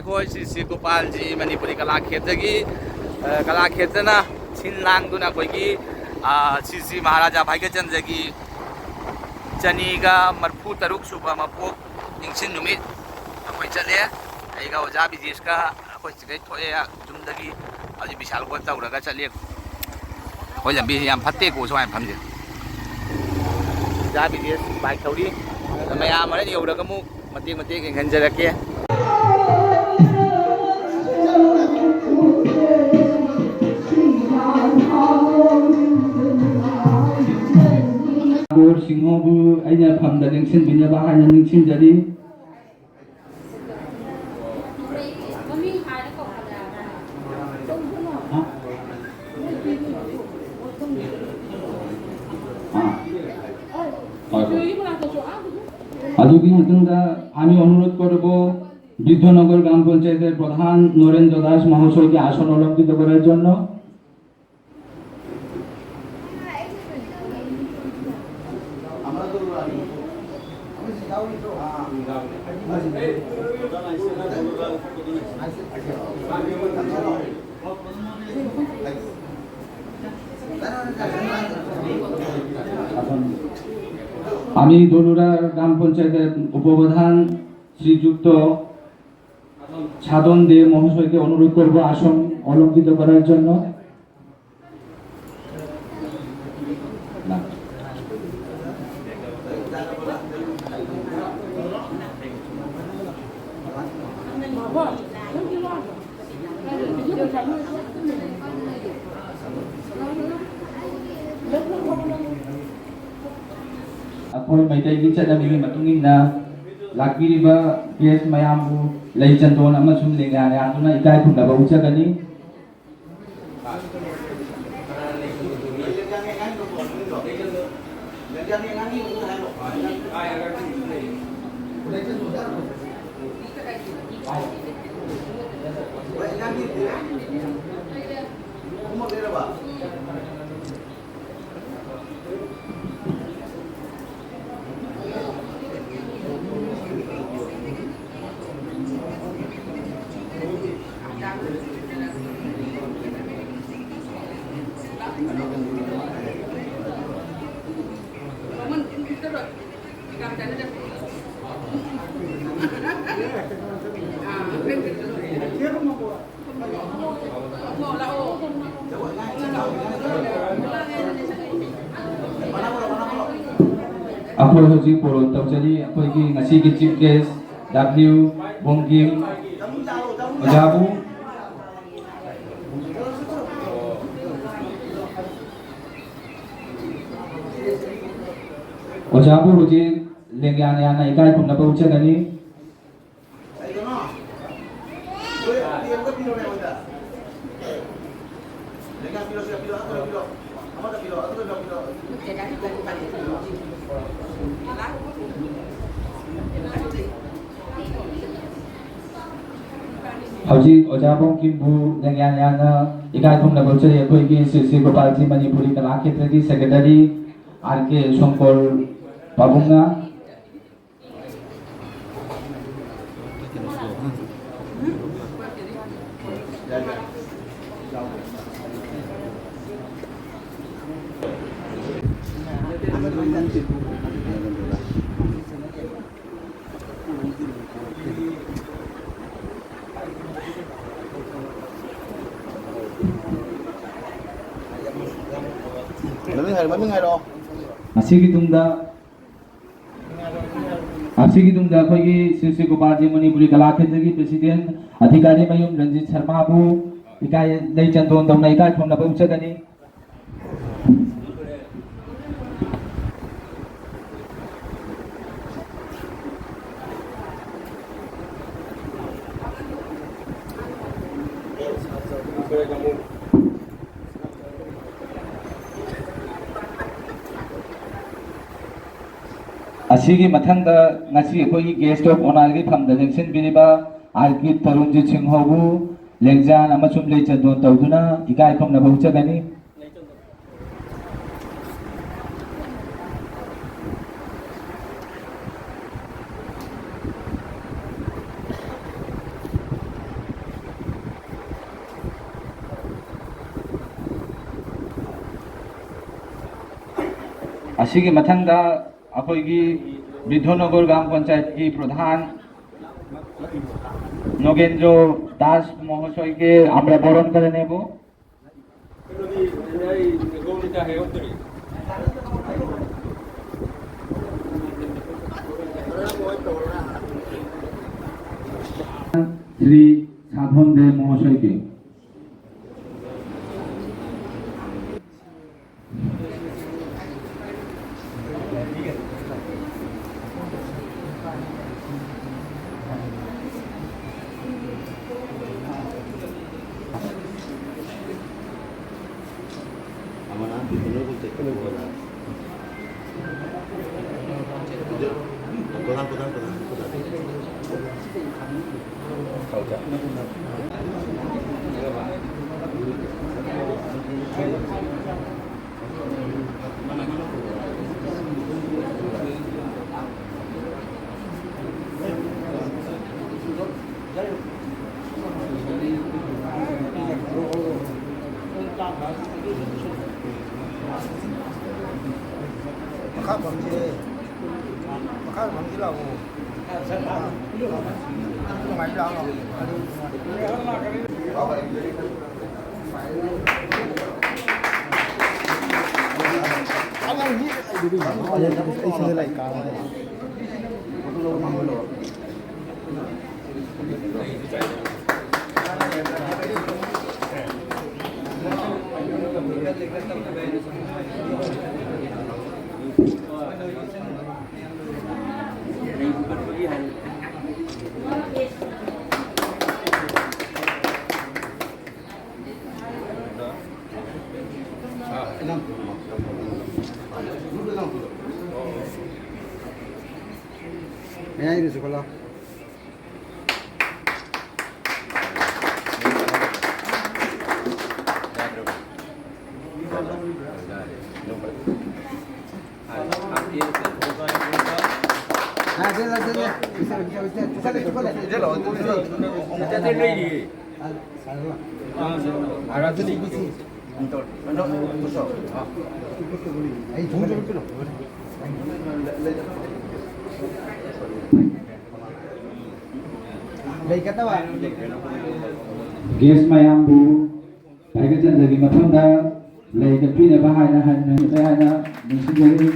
ꯑꯩꯈꯣꯏ ꯁꯤ ꯒꯣꯄꯥꯜꯖꯤ ꯃꯅꯤꯄꯨꯔꯤ ꯀꯂꯥ ꯈꯦꯇ꯭ꯔꯒꯤ कला क्षेत्रना सिन लांगदुना अखोइगी श्री महाराजा भाग्यचंद्रगी चनीगा मरफू तरुक सुबह मपोक निंगसिन नुमित अखोइ चले अइगा ओजा बिजेश का अखोइ चिकै थोए जुमदगी अजि विशाल को तौरगा चले होय लंबी याम फत्ते को सोय फमजे जा बिजेश बाइक थौरी मयाम अरे यौरगा मु मते मते गेंजरके Lord Singhobu aina phamda ningsin binaba haina ningsin jari আজকে মতনটা আমি অনুরোধ করব বৃদ্ধনগর গ্রাম পঞ্চায়েতের প্রধান নরেন্দ্র দাস মহাশয়কে আসন অলঙ্কৃত করার জন্য আমি দলুরা গ্রাম পঞ্চায়েতের উপপ্রধান শ্রীযুক্ত সাধন দে মহাশয়কে অনুরোধ করব আসন অলঙ্কৃত করার জন্য अखोई मैतैगी चटनामी मतुंगिना लाक्बिरिबा गेस मयामबु लैचंदोन अमसुम लेंगाने आदुना इकाय खुंदाबा उचगनी अखोई होजी पोरो तौजरी अखोई की ngasi की चीफ गेस्ट W बोंगिम ओजाबू ओजाबू होजी लेंग्यान याना इकाई खुंना पहुंचगनी हौजी ओजाबों की बू लेंग्यान याना इकाई खुंना पहुंचरी अखोई की श्री गोपालजी मणिपुरी कला क्षेत्र की सेक्रेटरी RK शंकर पाबुंगा असिगी तुमदा अखोई श्री गोपालजी मणिपुरी कला क्षेत्र की प्रेसिडेंट अधिकारी मयूम रंजीत शर्मा बु इकाई लैचंदोन दौना इकाई खुंना पहुंचगनी असिगी मथंगदा ngasi अखोई गेस्ट ऑफ ऑनर की फमदा जंक्शन बिरिबा RK तरुणजीत सिंहबु लेंगजान अमसुम लैचंदोन तौदुना इकाई खुंना पहुंचगनी असिगी मथंगदा अखोगी विधोनगर ग्राम पंचायत की प्रधान नोगेंद्र दास महोदय के আমরা বরণ করে নেব। श्री साधन दे महोदय के ini sekolah. Guest mayambu Bagajan dari matanda Lai kapina bahaya hanya Musuh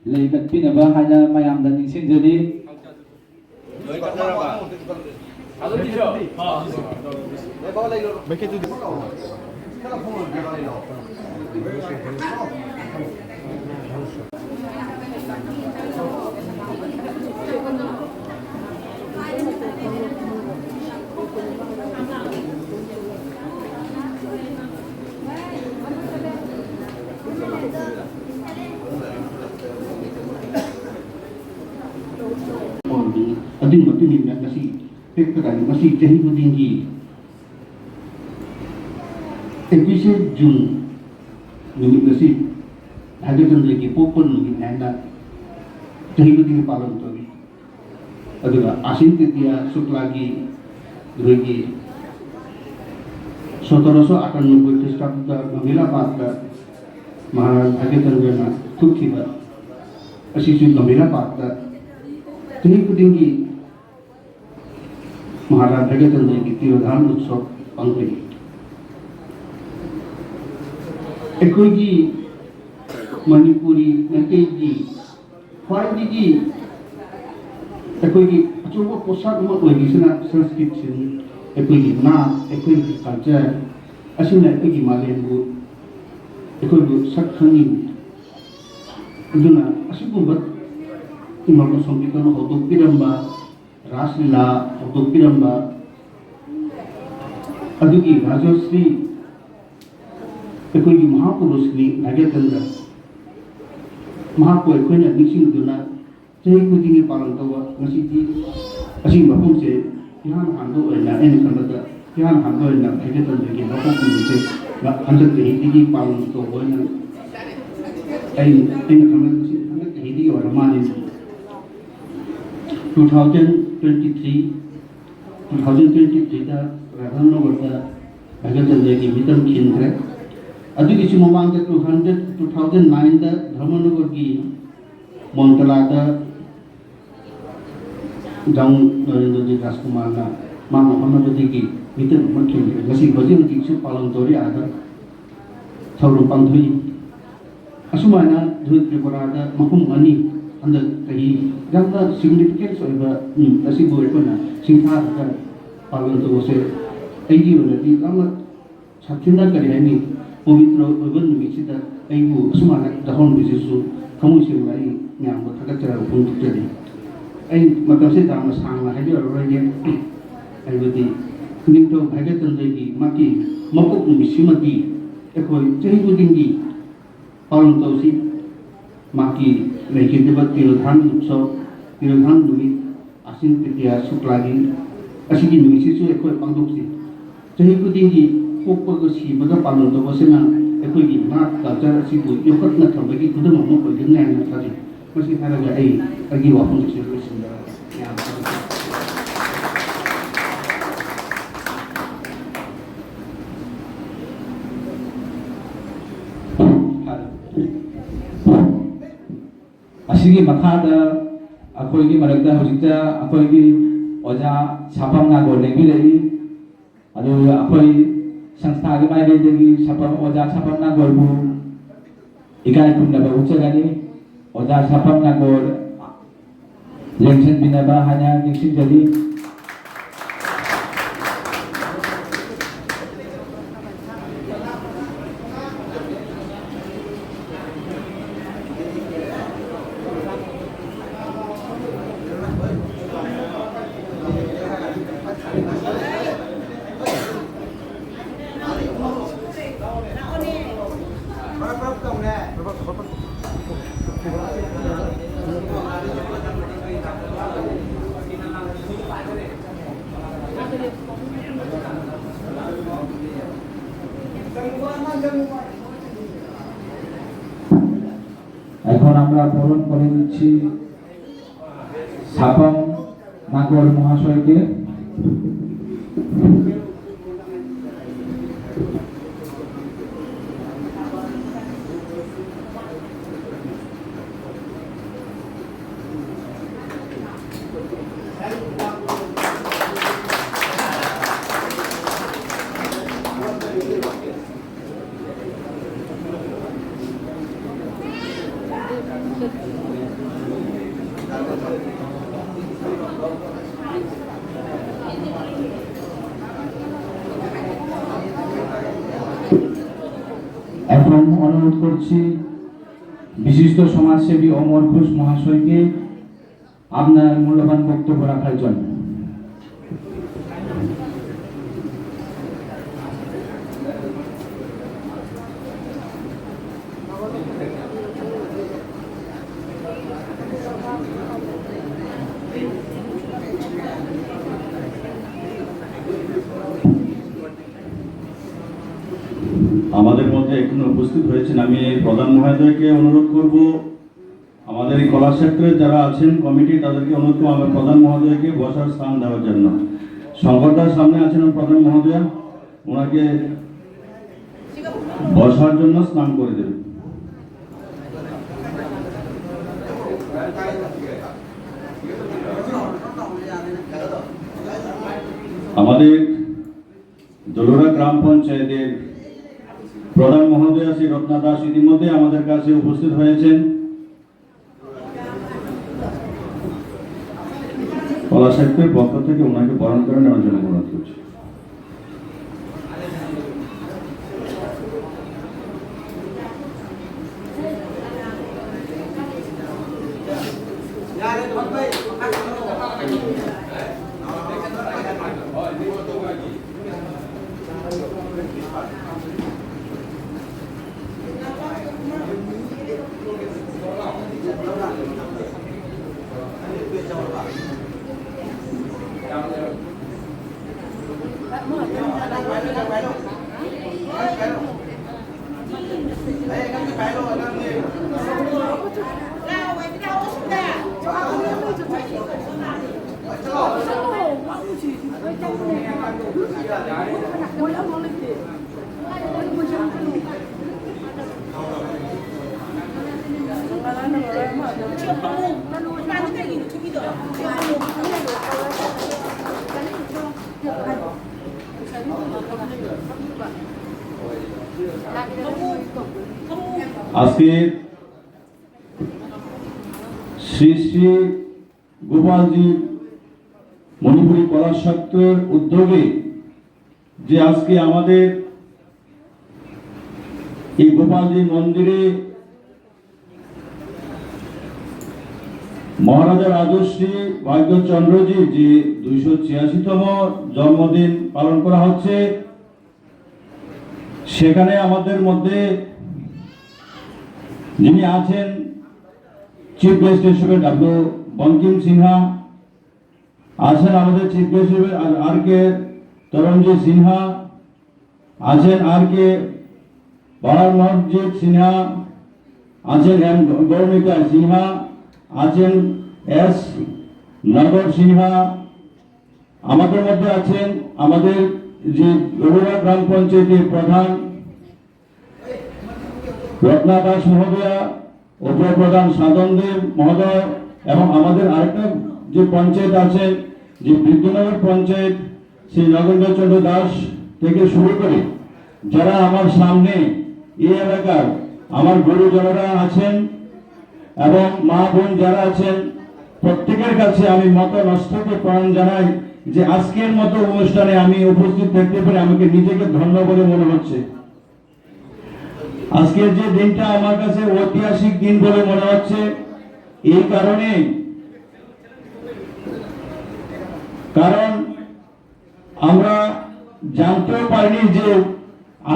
Leikat pinabahaya mayam dan ningsin jadi ading matuhin na kasi pekkaran masih jahi tinggi. Episode June nungi kasi ada kan lagi popon nungi nanda jahi tinggi palang tu. Aduga asin titia suk lagi lagi sotoroso akan membuat kesempatan membela parta mahal ada kan gana tukiba asisu membela parta tinggi tinggi महाराज भगतचंद्र की तिरोधान उत्सव पंक्ति अखोगी मणिपुरी नटेगी ख्वाइदी अखोगी अचूब पोशाक ओइगिसना संस्कृति अखोगी ना अखोगी culture असिना अखोगी मालेमबु अखोगी सखनी ꯑꯗꯨꯅ ꯑꯁꯤꯒꯨꯝꯕ ꯏꯃꯥ ꯁꯣꯡꯀꯤꯇꯅ ꯍꯧꯗꯣꯛꯄꯤꯔꯝꯕ ꯔꯥꯁꯂꯤꯂꯥ ꯍꯧꯗꯣꯛꯄꯤꯔꯝꯕ ꯑꯗꯨꯒꯤ ꯔꯥꯖꯁ꯭ꯔꯤ ꯑꯩꯈꯣꯏꯒꯤ ꯃꯍꯥꯄꯨꯔꯨꯁꯅꯤ ꯚꯥꯒ꯭ꯌꯆꯟꯗ꯭ꯔ ꯃꯍꯥꯛꯄꯨ ꯑꯩꯈꯣꯏꯅ ꯅꯤꯡꯁꯤꯡꯗꯨꯅ ꯆꯍꯤ ꯈꯨꯗꯤꯡꯒꯤ ꯄꯥꯂꯟ ꯇꯧꯕ ꯉꯁꯤꯗꯤ ꯑꯁꯤꯒꯤ ꯃꯐꯝꯁꯦ ꯏꯍꯥꯟ ꯍꯥꯟꯕ ꯑꯣꯏꯅ ꯑꯩꯅ ꯈꯟꯕꯗ ꯏꯍꯥꯟ ꯍꯥꯟꯕ ꯑꯣꯏꯅ ꯚꯥꯒ꯭ꯌꯆꯟꯗ꯭ꯔꯒꯤ ꯃꯐꯝ ꯀꯨꯝꯕꯁꯦ ꯍꯟꯗꯛ ꯆꯍꯤꯗꯒꯤ ꯄꯥꯂꯟ ꯇꯧꯕ ꯑꯣꯏꯅ ꯑꯩꯅ ꯈꯟꯕꯗ ꯉꯁꯤ ꯍꯟꯗꯛ ꯆꯍꯤꯗꯒꯤ ꯑꯣꯏꯔ ꯃꯥꯜꯂꯤ 2023ꯗ ꯔꯥꯙꯥꯅꯒꯔꯗ ꯚꯥꯒ꯭ꯌꯆꯟꯗ꯭ꯔꯒꯤ ꯃꯤꯇꯝ ꯈꯤꯟꯈ꯭ꯔꯦ ꯑꯗꯨꯒꯤꯁꯨ ꯃꯃꯥꯡꯗ 2009ꯗ ꯙꯔꯃꯅꯒꯔꯒꯤ ꯃꯣꯟꯇꯂꯥꯗ ꯖꯥꯎ ꯅꯔꯦꯟꯗ꯭ꯔꯖꯤ ꯔꯥꯖꯀꯨꯃꯥꯔꯅ ꯃꯥꯅ ꯍꯣꯠꯅꯕꯗꯒꯤ ꯃꯤꯇꯝ ꯑꯃ ꯈꯤꯟꯈ꯭ꯔꯦ ꯉꯁꯤ ꯍꯧꯖꯤꯛꯁꯨ ꯄꯥꯂꯟ ꯇꯧꯔꯤ ꯑꯥꯗ ꯊꯧꯔꯝ ꯄꯥꯡꯊꯣꯛꯏ ꯑꯁꯨꯃꯥꯏꯅ ꯇ꯭ꯔꯤꯄꯨꯔꯥꯗ ꯃꯐꯝ ꯑꯅꯤ ꯍꯟꯗꯛ ꯆꯍꯤ ꯌꯥꯝꯅ ꯁꯤꯒꯅꯤꯐꯤꯀꯦꯟꯁ ꯑꯣꯏꯕ ꯑꯁꯤꯕꯨ ꯑꯩꯈꯣꯏꯅ ꯁꯤꯡꯊꯥꯔꯒ ꯄꯥꯂꯟ ꯇꯧꯕꯁꯦ ꯑꯩꯒꯤ ꯑꯣꯏꯅꯗꯤ ꯌꯥꯝꯅ ꯁꯥꯊꯤꯅ ꯀꯔꯤ ꯍꯥꯏꯅꯤ ꯄꯕꯤꯇ꯭ꯔ ꯑꯣꯏꯕ ꯅꯨꯃꯤꯠꯁꯤꯗ ꯑꯩꯕꯨ ꯑꯁꯨꯃꯥꯏꯅ ꯌꯥꯎꯍꯟꯕꯁꯤꯁꯨ ꯊꯃꯣꯏ ꯁꯦꯡꯅ ꯑꯩ ꯃꯌꯥꯝꯕꯨ ꯊꯥꯒꯠꯆꯔꯒ ꯐꯣꯡꯗꯣꯛꯆꯔꯤ ꯑꯩ ꯃꯇꯝꯁꯤ ꯌꯥꯝꯅ ꯁꯥꯡꯅ ꯍꯥꯏꯖꯔꯔꯣꯏꯒꯦ ꯍꯥꯏꯕꯗꯤ ꯅꯤꯡꯊꯧ ꯚꯥꯒ꯭ꯌꯆꯟꯗ꯭ꯔꯒꯤ ꯃꯥꯒꯤ ꯃꯄꯣꯛ ꯅꯨꯃꯤꯠꯁꯤꯃꯗꯤ ꯑꯩꯈꯣꯏ ꯆꯍꯤ ꯈꯨꯗꯤꯡꯒꯤ पालन तौसी माकी लेखिदिबा तिरोधान उत्सव तिरोधान नुमित आसिन तृतीया शुक्लागी असिगी नुमिसिसु एकोय पांगदोक्सि चही खुदिंगी पोकपगा सिबगा पालन तौबसेना एकोयगी नाट कल्चर असिबु योखतना थबगी खुदम अमु ओइगने हाना थाजि मसि हारगा अगी वाफुं सिलसिला ꯑꯁꯤꯒꯤ ꯃꯈꯥꯗ ꯑꯩꯈꯣꯏꯒꯤ ꯃꯔꯛꯇ ꯍꯧꯖꯤꯛꯇ ꯑꯩꯈꯣꯏꯒꯤ ꯑꯣꯖꯥ ꯁꯥꯐꯝ ꯅꯥꯒꯣꯜ ꯂꯦꯡꯕꯤꯔꯛꯏ ꯑꯗꯨꯒ ꯑꯩꯈꯣꯏ ꯁꯪꯁꯊꯥꯒꯤ ꯃꯥꯏꯀꯩꯗꯒꯤ ꯑꯣꯖꯥ ꯁꯥꯐꯝ ꯅꯥꯒꯣꯜꯕꯨ ꯏꯀꯥꯏ ꯈꯨꯝꯅꯕ ꯎꯠꯆꯒꯅꯤ ꯑꯣꯖꯥ ꯁꯥꯐꯝ ꯅꯥꯒꯣꯜ ꯂꯦꯡꯁꯤꯟꯕꯤꯅꯕ ꯍꯥꯏꯅ ꯅꯤꯡꯁꯤꯡꯖꯔꯤ এখন আমরা বরণ করে দিচ্ছি সাপম নাগর মহাশয়কে এখন অনুরোধ করছি বিশিষ্ট সমাজসেবী অমর ঘোষ মহাশয়কে আপনার মূল্যবান বক্তব্য রাখার জন্য আমাদের মধ্যে এখানে উপস্থিত হয়েছেন আমি প্রধান মহোদয়কে অনুরোধ করব আমাদের এই কলাক্ষেত্রে যারা আছেন কমিটি তাদেরকে অনুরোধ করব আমার প্রধান মহোদয়কে বসার স্থান দেওয়ার জন্য শঙ্করদার সামনে আছেন প্রধান মহোদয় ওনাকে বসার জন্য স্নান করে দেবেন আমাদের দোলরা গ্রাম পঞ্চায়েতের প্রধান মহোদয় শ্রী রত্না দাস ইতিমধ্যে আমাদের কাছে উপস্থিত হয়েছেন কলাক্ষেত্রের পক্ষ থেকে ওনাকে বরণ করে নেওয়ার জন্য অনুরোধ করছি আজকে শ্রী শ্রী গোপালজি মণিপুরী কলা সত্রের উদ্যোগে যে আজকে আমাদের এই গোপালজি মন্দিরে মহারাজা রাজশ্রী ভাগ্যচন্দ্রজি যে 286তম জন্মদিন পালন করা হচ্ছে, সেখানে আমাদের মধ্যে যিনি আছেন চিফ গেস্ট হিসেবে ডক্টর বঙ্কিম সিনহা আছেন, আমাদের চিফ গেস্ট হিসেবে আর কে তরুণজি সিনহা আছেন, আর কে বালারমজিৎ সিনহা আছেন, এম গৌমিতা সিনহা আছেন, এস নগর সিনহা আমাদের মধ্যে আছেন, আমাদের যে গরুড়া গ্রাম পঞ্চায়েতের প্রধান রত্না দাস মহোদয়া, উপপ্রধান সাধন দেব মহোদয়, এবং আমাদের আরেকটা যে পঞ্চায়েত আছে যে বৃদ্ধনগর পঞ্চায়েত শ্রী নগেন্দ্রচন্দ্র দাস থেকে শুরু করে যারা আমার সামনে এই এলাকার আমার গুরুজনেরা আছেন এবং মা বোন যারা আছেন, প্রত্যেকের কাছে আমি মত নষ্টকে প্রণাম জানাই যে আজকের মতো অনুষ্ঠানে আমি উপস্থিত থাকতে পেরে আমাকে নিজেকে ধন্য বলে মনে হচ্ছে। আজকের যে দিনটা আমার কাছে ঐতিহাসিক দিন বলে মনে হচ্ছে এই কারণে, কারণ আমরা জানতেও পারিনি যে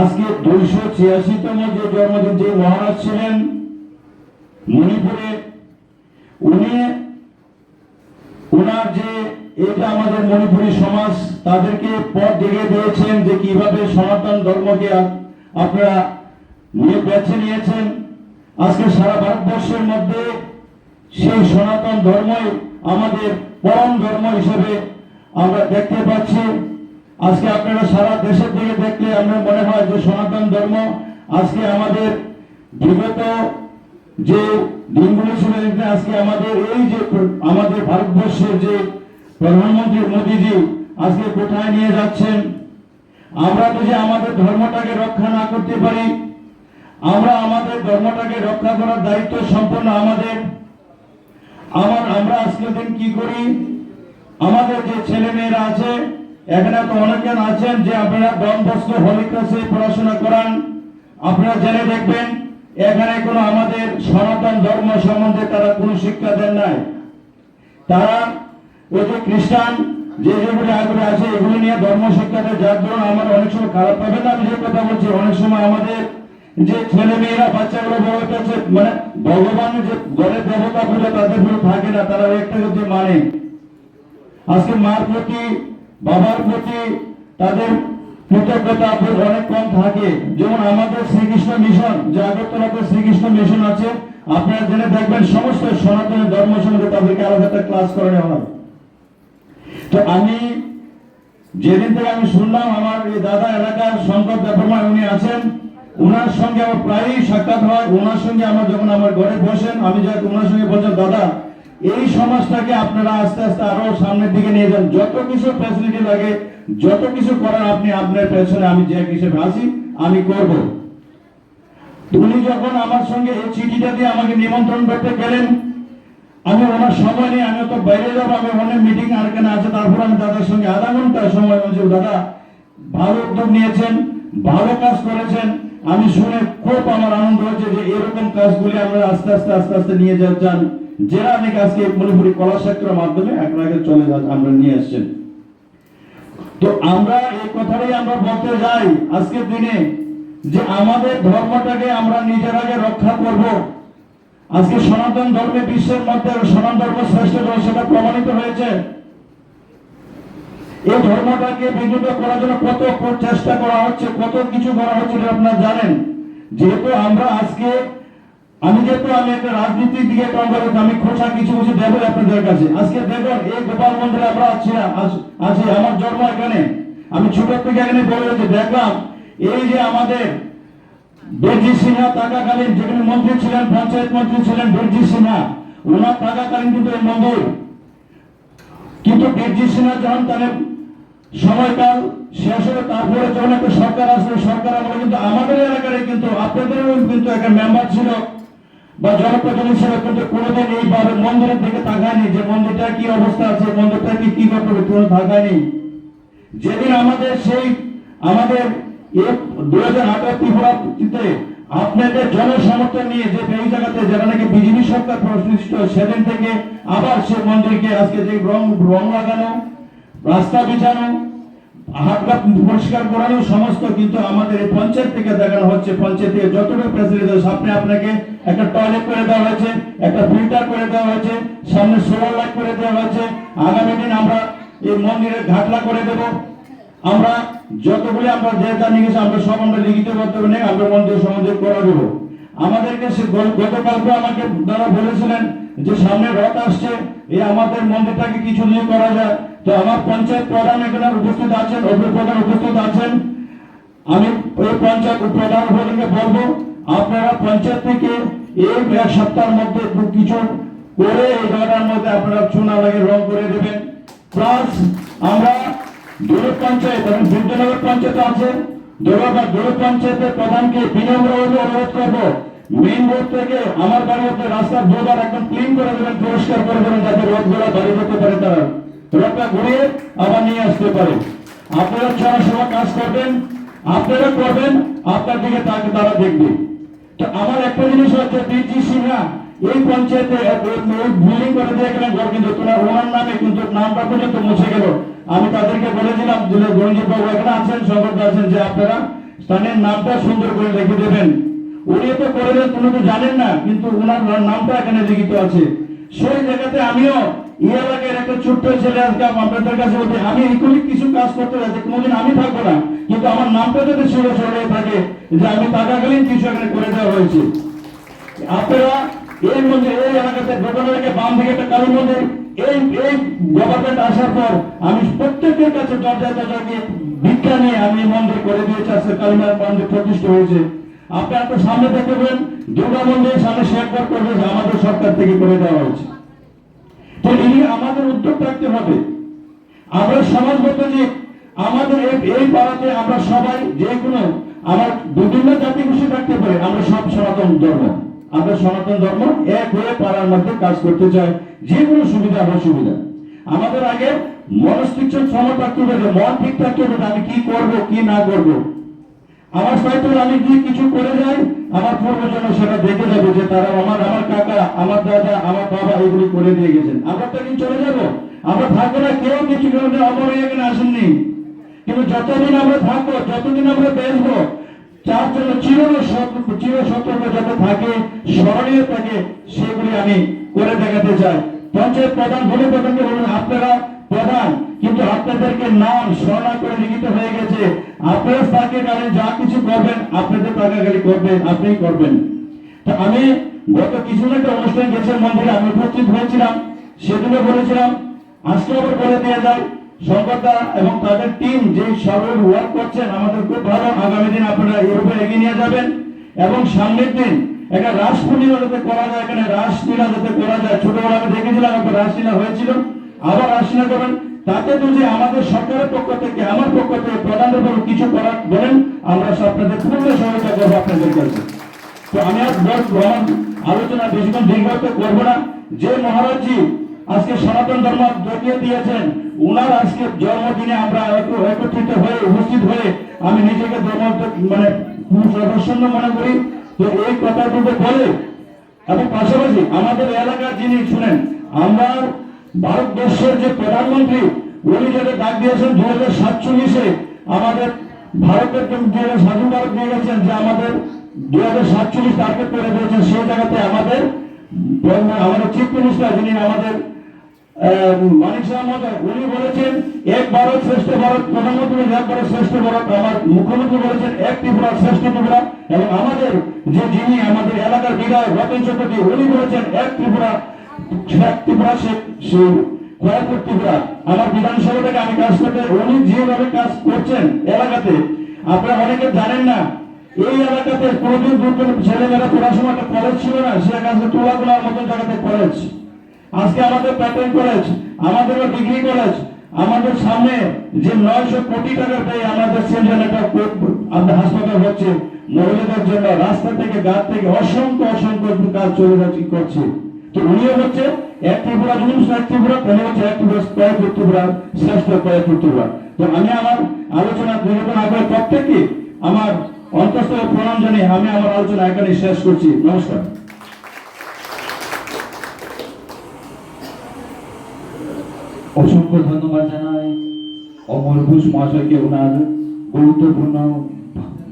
আজকে 286তম যে জন্মদিন যে মহারাজ ছিলেন মণিপুরে, উনি ওনার যে এটা আমাদের মণিপুরী সমাজ তাদেরকে পথ দেখিয়ে দিয়েছেন যে কিভাবে সনাতন ধর্মকে আপনারা বেছে নিয়েছেন। আজকে সারা ভারতবর্ষের মধ্যে সেই সনাতন ধর্মই আমাদের পরম ধর্ম হিসেবে আমরা দেখতে পাচ্ছি। আজকে আপনারা সারা দেশের দিকে দেখলে আমরা মনে হয় যে সনাতন ধর্ম আজকে আমাদের বিগত যে দিনগুলো ছিল, আজকে আমাদের এই যে আমাদের ভারতবর্ষের যে প্রধানমন্ত্রী মোদীজি আজকে কোথায় নিয়ে যাচ্ছেন। আমরা তো যে আমাদের ধর্মটাকে রক্ষা না করতে পারি, আমরা আমাদের ধর্মটাকে রক্ষা করার দায়িত্ব সম্পূর্ণ আমাদের। আমরা আজকের দিন কি করি, আমাদের যে ছেলে মেয়েরা আছে এখানে তো অনেকজন আছেন যে আপনারা ডন বস্কো হলি ক্লাসে পড়াশোনা করান, আপনারা জেনে দেখবেন এখানে কোনো আমাদের সনাতন ধর্ম সম্বন্ধে তারা কোনো শিক্ষা দেন নাই। তারা ওই যে খ্রিস্টান যে যেগুলি আগ্রহ আছে এগুলি নিয়ে ধর্ম শিক্ষা দেয়, যার জন্য আমার অনেক সময় খারাপ পাবে না আমি যে কথা বলছি, অনেক সময় আমাদের যে ছেলে মেয়েরা বাচ্চাগুলো বড় হচ্ছে মানে ভগবানের যে ঘরের দেবতা গুলো তাদের পুরো থাকে না, তারা একটা যে মানে আজকে মার প্রতি বাবার প্রতি তাদের কৃতজ্ঞতা অনেক কম থাকে। যেমন আমাদের শ্রীকৃষ্ণ মিশন যে আগরতলাতে শ্রীকৃষ্ণ মিশন আছে, আপনারা জেনে দেখবেন সমস্ত সনাতন ধর্ম সম্বন্ধে তাদেরকে আলাদা একটা ক্লাস করানো হয়। তো আমি যেদিন থেকে আমি শুনলাম আমার এই দাদা এলাকার শঙ্কর দেববর্মা উনি আছেন, ওনার সঙ্গে আমার প্রায়ই সাক্ষাৎ হয়। ওনার সঙ্গে আমার যখন আমার ঘরে বসেন আমি যাই ওনার সঙ্গে বলছেন, দাদা এই সমাজটাকে আপনারা আস্তে আস্তে আরো সামনের দিকে নিয়ে যান, যত কিছু ফ্যাসিলিটি লাগে যত কিছু করার আপনি আপনার পেছনে আমি যে হিসেবে আছি আমি করব। উনি যখন আমার সঙ্গে এই চিঠিটা দিয়ে আমাকে নিমন্ত্রণ করতে গেলেন, আমি ওনার সময় নেই, আমি তো বাইরে যাবো, আমি অনেক মিটিং আর কেন আছে, তারপর আমি দাদার সঙ্গে আধা ঘন্টা সময় বলছি, দাদা ভালো উদ্যোগ নিয়েছেন, ভালো কাজ করেছেন। আমি শুনে খুব আমার আনন্দ হচ্ছে যে এরকম কাজগুলি আমরা আস্তে আস্তে আস্তে আস্তে নিয়ে যান, যারা অনেক আজকে মণিপুরী কলা ক্ষেত্রের মাধ্যমে একবারে চলে যান আমরা নিয়ে আসছেন। তো আমরা এই কথাটাই আমরা বলতে যাই আজকের দিনে যে আমাদের ধর্মটাকে আমরা নিজের আগে রক্ষা করব। আজকে সনাতন ধর্মে বিশ্বের মধ্যে সনাতন ধর্ম শ্রেষ্ঠ ধর্ম সেটা প্রমাণিত হয়েছে। এই ধর্মটাকে বিঘ্নিত করার জন্য কত চেষ্টা করা হচ্ছে, কত কিছু করা হচ্ছে, এটা আপনারা জানেন। যেহেতু আমরা আজকে আমি একটা রাজনীতির দিকে আমি খোঁচা কিছু দেবো আপনাদের কাছে। আজকে দেখুন এই গোপাল মন্দিরে আমরা আছি, আমার জন্ম এখানে, আমি ছোট থেকে এখানে বড় হয়েছি। দেখলাম এই যে আমাদের বীরজি সিনহা থাকাকালীন, যেখানে মন্ত্রী ছিলেন, পঞ্চায়েত মন্ত্রী ছিলেন বীরজি সিনহা, ওনার থাকাকালীন কিন্তু এই মন্দির, কিন্তু বীরজি সিনহা যখন তাদের সময়কাল শেষ হলো, তারপরে যখন একটা সরকার আসলো, সরকার আমলে কিন্তু আমাদের এলাকার কিন্তু আপনাদেরও কিন্তু একটা মেম্বার ছিল বা জনপ্রতিনিধি ছিল, কিন্তু কোনোদিন এইভাবে মন্দিরের দিকে তাকায়নি যে মন্দিরটা কি অবস্থা আছে, মন্দিরটা কি করতে হবে, কোনো তাকায়নি। যেদিন আমাদের আমাদের 2018 ত্রিপুরাতে আপনাদের জনসমর্থন নিয়ে যে এই জায়গাতে যারা নাকি বিজেপি সরকার প্রতিষ্ঠিত, সেদিন থেকে আবার সে মন্দিরকে আজকে যে রং লাগানো, রাস্তা বিছানো, হাতঘাট পরিষ্কার করানো সমস্ত কিন্তু আমাদের এই পঞ্চায়েত থেকে দেখানো হচ্ছে। পঞ্চায়েত থেকে যতটুকু ফ্যাসিলিটি সামনে আপনাকে একটা টয়লেট করে দেওয়া হয়েছে, একটা ফিল্টার করে দেওয়া হয়েছে, সামনে সোলার লাইট করে দেওয়া হয়েছে। আগামী দিন আমরা এই মন্দিরের ঘাটলা করে দেব। আমরা যতগুলি আমরা যেটা নিয়ে গেছি আমরা সব আমরা লিখিত বক্তব্য নিয়ে আমরা মন্দির সমাজে করা দেবো। আমাদেরকে গতকালকে আমাকে তারা বলেছিলেন যে সামনে রথ আসছে, এই আমাদের মন্দিরটাকে কিছু দিয়ে করা যায়। তো আমার পঞ্চায়েত প্রধান এখানে উপস্থিত আছেন, উপপ্রধান উপস্থিত আছেন। আমি ওই পঞ্চায়েত প্রধান প্রধানকে বলবো আপনারা পঞ্চায়েত থেকে এই এক সপ্তাহের মধ্যে কিছু করে এই জায়গাটার মধ্যে আপনারা চুনা লাগে রং করে দেবেন। প্লাস আমরা দূর পঞ্চায়েত এবং বিদ্যানগর পঞ্চায়েত আছে, দূর পঞ্চায়েতের প্রধানকে বিনম্র অনুরোধ করবো মেইন রোড থেকে আমার বাড়ি অব্দি রাস্তার দুবার একদম ক্লিন করে দেবেন, পরিষ্কার করে দেবেন, যাতে রোডগুলো বাড়ি যেতে পারে, তারা রোডটা ঘুরিয়ে আবার নিয়ে আসতে পারে। আপনারা জনসভা কাজ করবেন, আপনারা করবেন, আপনার দিকে তারা দেখবে। তো আমার একটা জিনিস হচ্ছে বীরজি সিনহা এই পঞ্চায়েতে বিল্ডিং করে দিয়ে গেলেন ঘর, কিন্তু ওনার নামে কিন্তু নামটা পর্যন্ত মুছে গেল। আমি তাদেরকে বলেছিলাম যে রঞ্জিত বাবু এখানে আছেন, সভাপতি আছেন, যে আপনারা স্থানের নামটা সুন্দর করে লিখে দেবেন। উনি তো করে দেন, তুমি তো জানেন না, কিন্তু ওনার নামটা এখানে লিখিত আছে। সেই জায়গাতে আমিও এই এলাকার একটা ছোট্ট ছেলে আজকে আপনাদের কাছে বলতে আমি ইকোনমিক কিছু কাজ করতে যাচ্ছি, কোনোদিন আমি থাকবো না, কিন্তু আমার নামটা যদি সুরে সরে থাকে যে আমি টাকাকালীন কিছু এখানে করে দেওয়া হয়েছে। আপনারা এই মন্দির এই এলাকাতে গোপনাকে বাম দিকে একটা কালী মন্দির, এই গভর্নমেন্ট আসার পর আমি প্রত্যেকের কাছে দরজা গিয়ে ভিক্ষা নিয়ে আমি মন্দির করে দিয়েছি। আজকে কালীমার মন্দির প্রতিষ্ঠা হয়েছে। আপনারা তো সামনে দেখবেন দুর্গা মন্দির সামনে শেয়ার করবে আমাদের সরকার থেকে করে দেওয়া হয়েছে। তো এই আমাদের উদ্যোগ রাখতে হবে। আমরা সমাজগত যে আমাদের এই পাড়াতে আমরা সবাই যে কোনো আমার বিভিন্ন জাতি গোষ্ঠী থাকতে পারে, আমরা সব সনাতন ধর্ম, আমরা সনাতন ধর্ম এক হয়ে পাড়ার মধ্যে কাজ করতে চাই। যে কোনো সুবিধা অসুবিধা আমাদের আগে মনস্তিষ্ঠ শ্রম থাকতে হবে, মন ঠিক থাকতে হবে আমি কি করব কি না করব। আমার হয়তো আমি যদি কিছু করে যাই আমার পূর্বজন সেটা দেখে যাবে যে তারা আমার কাকা, আমার দাদা, আমার বাবা এগুলি করে দিয়ে গেছেন। আমরা তো একদিন চলে যাব, আমরা থাকবো না, কেউ কিছু অমর হয়ে এখানে আসেননি। কিন্তু যতদিন আমরা থাকবো, যতদিন আমরা বেসবো, যার জন্য চির সতর্ক যাতে থাকে, স্মরণীয় থাকে, সেগুলি আমি করে দেখাতে চাই। পঞ্চায়েত প্রধান ভূমি প্রধানকে বলুন আপনারা প্রধান, কিন্তু আপনাদেরকে নাম স্মরণা করে লিখিত হয়ে গেছে। আপনারা তাকে গাড়ি যা কিছু করবেন আপনাদের টাকা গাড়ি করবেন, আপনিই করবেন। তো আমি গত কিছুদিন একটা অনুষ্ঠান গেছেন মন্দিরে, আমি উপস্থিত হয়েছিলাম, সেদিনে বলেছিলাম আজকে আবার বলে দেওয়া যায় সংকটটা এবং তাদের টিম যে সর্ব ওয়ার্ক করছেন আমাদের খুব ভালো। আগামী দিন আপনারা এভাবে এগিয়ে নিয়ে যাবেন এবং সামনের দিন একটা রাস পূর্ণিমা যাতে করা যায়, এখানে রাসলীলা যাতে করা যায়। ছোটবেলা আমি দেখেছিলাম একটা রাসলীলা হয়েছিল, আবার রাসলীলা করবেন। তাতে তো যে আমাদের সরকারের পক্ষ থেকে আমার পক্ষ থেকে প্রধানমন্ত্রী কিছু করার বলেন, আমরা আপনাদের পূর্ণ সহায়তা করবো আপনাদের কাছে। তো আমি আর আমার আলোচনা বেশিক্ষণ দীর্ঘায়িত করবো না। যে মহারাজজি আজকে সনাতন ধর্ম দেখিয়ে দিয়েছেন, ওনার আজকে জন্মদিনে আমরা একত্রিত হয়ে উপস্থিত হয়ে আমি নিজেকে ধর্ম মানে প্রসন্ন মনে করি। তো এই কথাগুলো বলে এবং পাশাপাশি আমাদের এলাকার যিনি শুনেন, আমরা ভারতবর্ষের যে প্রধানমন্ত্রী উনি যেটা ডাক দিয়েছেন 2047 আমাদের ভারতের স্বাধীন ভারত দিয়ে গেছেন, যে আমাদের 2047 টার্গেট করে দিয়েছেন। সেই জায়গাতে আমাদের চিফ মিনিস্টার যিনি আমাদের মানিক শাহ মহোদয় উনি বলেছেন এক ভারত শ্রেষ্ঠ ভারত, প্রধানমন্ত্রী এক ভারত শ্রেষ্ঠ ভারত, আমার মুখ্যমন্ত্রী বলেছেন এক ত্রিপুরা শ্রেষ্ঠ ত্রিপুরা, এবং আমাদের যিনি আমাদের এলাকার বিধায়ক রতন চক্রবর্তী উনি বলেছেন এক ত্রিপুরা ত্রিপুরা সেই খয়ারপুর ত্রিপুরা। আমার বিধানসভা থেকে আমি কাজ করতে, উনি যেভাবে কাজ করছেন এলাকাতে, আপনারা অনেকে জানেন না এই এলাকাতে কোনোদিন ছেলেমেয়েরা পড়াশোনা একটা কলেজ ছিল না, সে কাছে তোলাগুলার মতো জায়গাতে কলেজ। আজকে আমাদের প্যাটার্ন কলেজ, আমাদের ডিগ্রি কলেজ, আমাদের সামনে যে 900 কোটি টাকা পেয়ে আমাদের সেন্ট্রাল একটা হাসপাতাল হচ্ছে মহিলাদের জন্য, রাস্তা থেকে ঘাট থেকে অসংখ্য কাজ চলে যাচ্ছে করছে। তো উনিও হচ্ছে এক ত্রিপুরা এক ত্রিপুরা, উনি হচ্ছে এক ত্রিপুরা শ্রেষ্ঠ ত্রিপুরা। তো আমি আমার আলোচনা দুর্বল আগ্রহ প্রত্যেককে আমার অন্তঃস্থলে প্রণাম জানিয়ে আমি আমার আলোচনা এখানে শেষ করছি। নমস্কার। অসংখ্য ধন্যবাদ জানাই অমর ঘোষ মহাশয়কে ওনার গুরুত্বপূর্ণ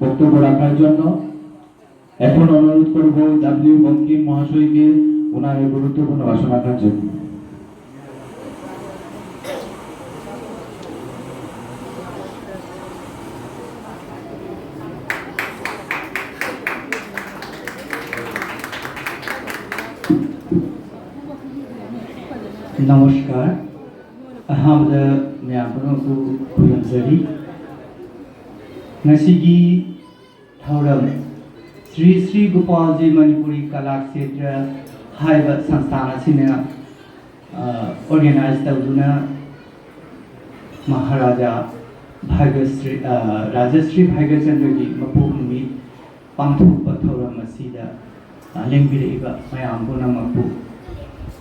বক্তব্য রাখার জন্য। এখন অনুরোধ করব ডাব্লিউ বঙ্কিম মহাশয়কে ওনার গুরুত্বপূর্ণ ভাষণ রাখার জন্য। नमस्कार, Ahmad म्यामपुरमखौ खुलुमजारि। ngasiगी thauram Sri Sri Gopalji Manipuri Kala Kshetra haiba sansthan asina organize tawduna Maharaja Bhagasri Rajasri Bhagasandra gi mapuknumi pangthokpa thauram asida lengbiraiba mayam punamakpu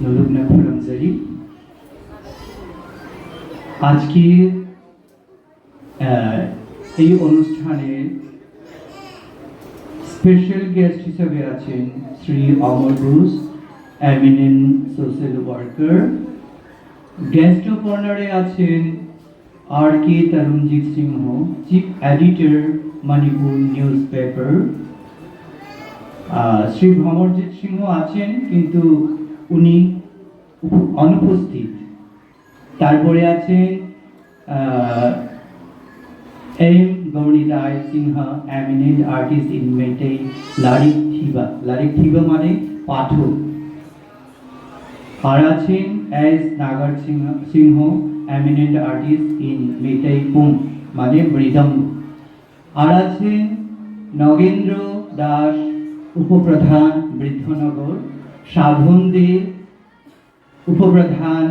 নুলুবনা খুলুমজারি। আজকে এই অনুষ্ঠানে স্পেশাল গেস্ট হিসেবে আছেন Shri Amar Ghosh, eminent social worker. Guest of অনারে আছেন R K Tarunjit Singh, chief editor Manipur newspaper. Shri Bhramarjit Singh আছেন কিন্তু উনি অনুপস্থিত। তারপরে আছেন M Gouri Roy Sinha, eminent artist in Meitei লারিক থিবা। লারিক থিবা মানে পাঠক। আর আছেন S Nagar Singh, eminent artist in Meitei পুং মানে মৃদঙ্গ। আর আছেন নগেন্দ্র দাস, উপপ্রধান বৃদ্ধনগর, সাধন দে উপপ্রধান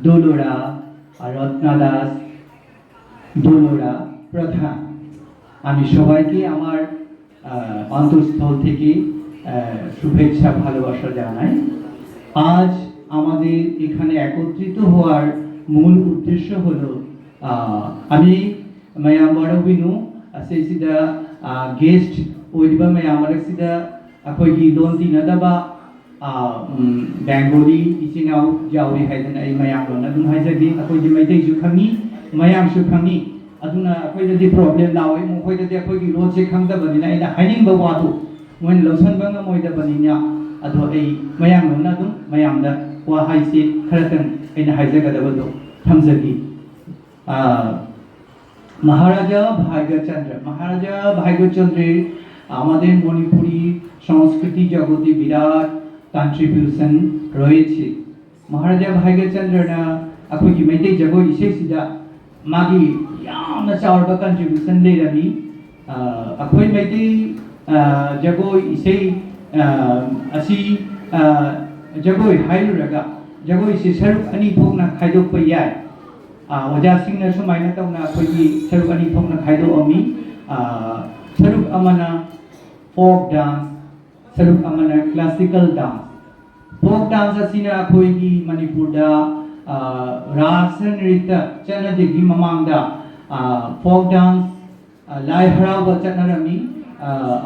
দোলরা, আর রত্না দাস দোলরা প্রধান। আমি সবাইকে আমার অন্তঃস্থল থেকে শুভেচ্ছা ভালোবাসা জানাই। আজ আমাদের এখানে একত্রিত হওয়ার মূল উদ্দেশ্য হলো আমি mayam barabinu asida guest oiba mayam sida akoigi don tinadaba Bengali isinau jauri haidan ai mayam lona dun haijagi akoigi maitei ju khangi mayam su khangi aduna akoi jadi problem lawai mo koi jadi akoigi road se khangda banina ina haining ba wadu moin losan banga moida banina ado ai mayam lona dun mayam da wa haisi kharatan ina haijaga da bado thamjagi মহারাজা ভাগ্যচন্দ্র। মহারাজা ভাগ্যচন্দ্রের আমাদের মণিপুরি সংস্কৃতি জগতে বিরাট contribution রয়েছে। মহারাজা ভাগ্যচন্দ্রনা ꯑꯩꯈꯣꯏꯒꯤ ꯃꯩꯇꯩ ꯖꯒꯣꯏ ꯏꯁꯩꯁꯤꯗ ꯃꯥꯒꯤ ꯌꯥꯝꯅ ꯆꯥꯎꯔꯕ contribution ꯂꯩꯔꯝꯃꯤ꯫ ꯑꯩꯈꯣꯏ ꯃꯩꯇꯩ ꯖꯒꯣꯏ ꯏꯁꯩ ꯑꯁꯤ ꯖꯒꯣꯏ ꯍꯥꯏꯔꯨꯔꯒ ꯖꯒꯣꯏꯁꯤ ꯁꯔꯨꯛ ꯑꯅꯤ ꯊꯣꯛꯅ ꯈꯥꯏꯗꯣꯛꯄ ꯌꯥꯏ꯫ ओजासिंगना सुमायना तौना अखोगी सरुक अनि थोकना खाइदोअमी। सरुक अमना फोक डांस, सरुक अमना क्लासिकल डांस। फोक डांस असिना अखोगी मणिपुरदा रास नृत्य चनदेगी ममांगदा फोक डांस लाई हराव चनरमी।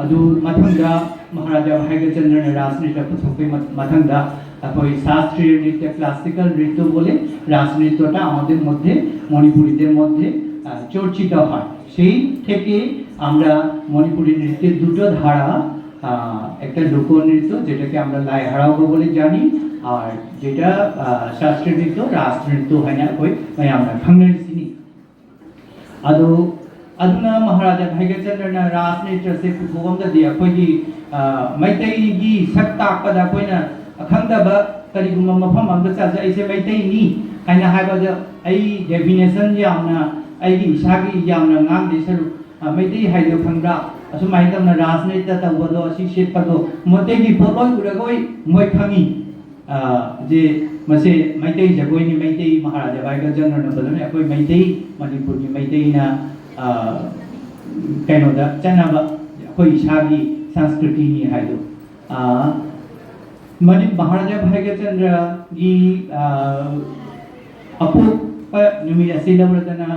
अदु मथंगदा महाराजा भाग्यचंद्रन रास नृत्य पुथोपे मथंगदा अखोई शास्त्रीय नृत्य क्लासिकल नृत्य बोले रास नृत्यटा आमादेर मध्य मणिपुरीदेर मध्य चर्चित हय। सेई थेके आमरा मणिपुरी नृत्येर दुटो धारा, एकटा लोकनृत्य जेटाके आमरा लाई हाराओ बोले जानी, और जेटा शास्त्रीय नृत्य राष्ट्रीय नृत्य है कोई मयामना खंगनसिनी अदो अदुना महाराजा भाईगचंद्रना राजनीति से पुथोगमदि अखोगी मैतैगी सक ताकपदा कोइना अखंगदब करिगुम मफम अमदा चाजा इसे मैतैनी हाइना हाइबद आई definition यामना आइगी इसागी यामना ngang de saru Meitei हाइदो खंगरा असुमाइ तमना राजनीति तबदो असि सेटपदो मोतेगी पोलोय उरगोय मोय खंगी जे मसे मैतै जगोयनी मैतै महाराजा भाईगचंद्रना बदने अखोय मैतै मणिपुर की मैतैना कैनोदा चनाबा अखोय इसागी संस्कृति नि हाइदो मणि महाराजा भाईगचंद्र की अपोप नुमि असिलवरदना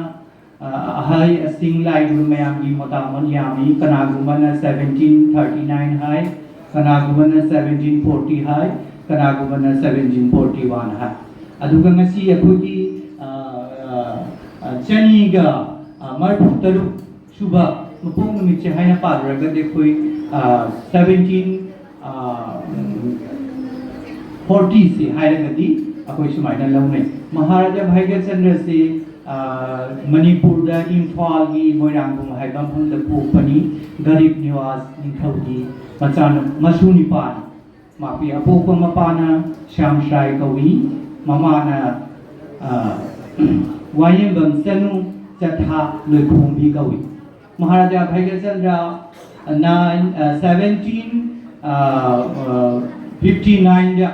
अहाय असिंग लाइगु मयाम की मोतामन यामी कनागुमन 1739 हाय कनागुमन 1740 हाय कनागुमन 1741 हाय अदुगा ngasi अखोगी चनीगा मरफु तरु सुबा मपुंग नुमिचे हाइना पादरगा देखोई 1740 से हाइरगदी अखोई सुमाइना लौनै महाराजा भाईगचंद्र से मणिपुर दा इम्फाल की मोइरांगुम हाइबम फंग दा पोपनी गरीब निवास निथौगी मचान मसु निपान मापी अपोप मपाना श्यामशाय कवि ममाना वायेंबम चनु चथा लोइखोंबी कवि महाराजा भाईगचंद्र 1759 दा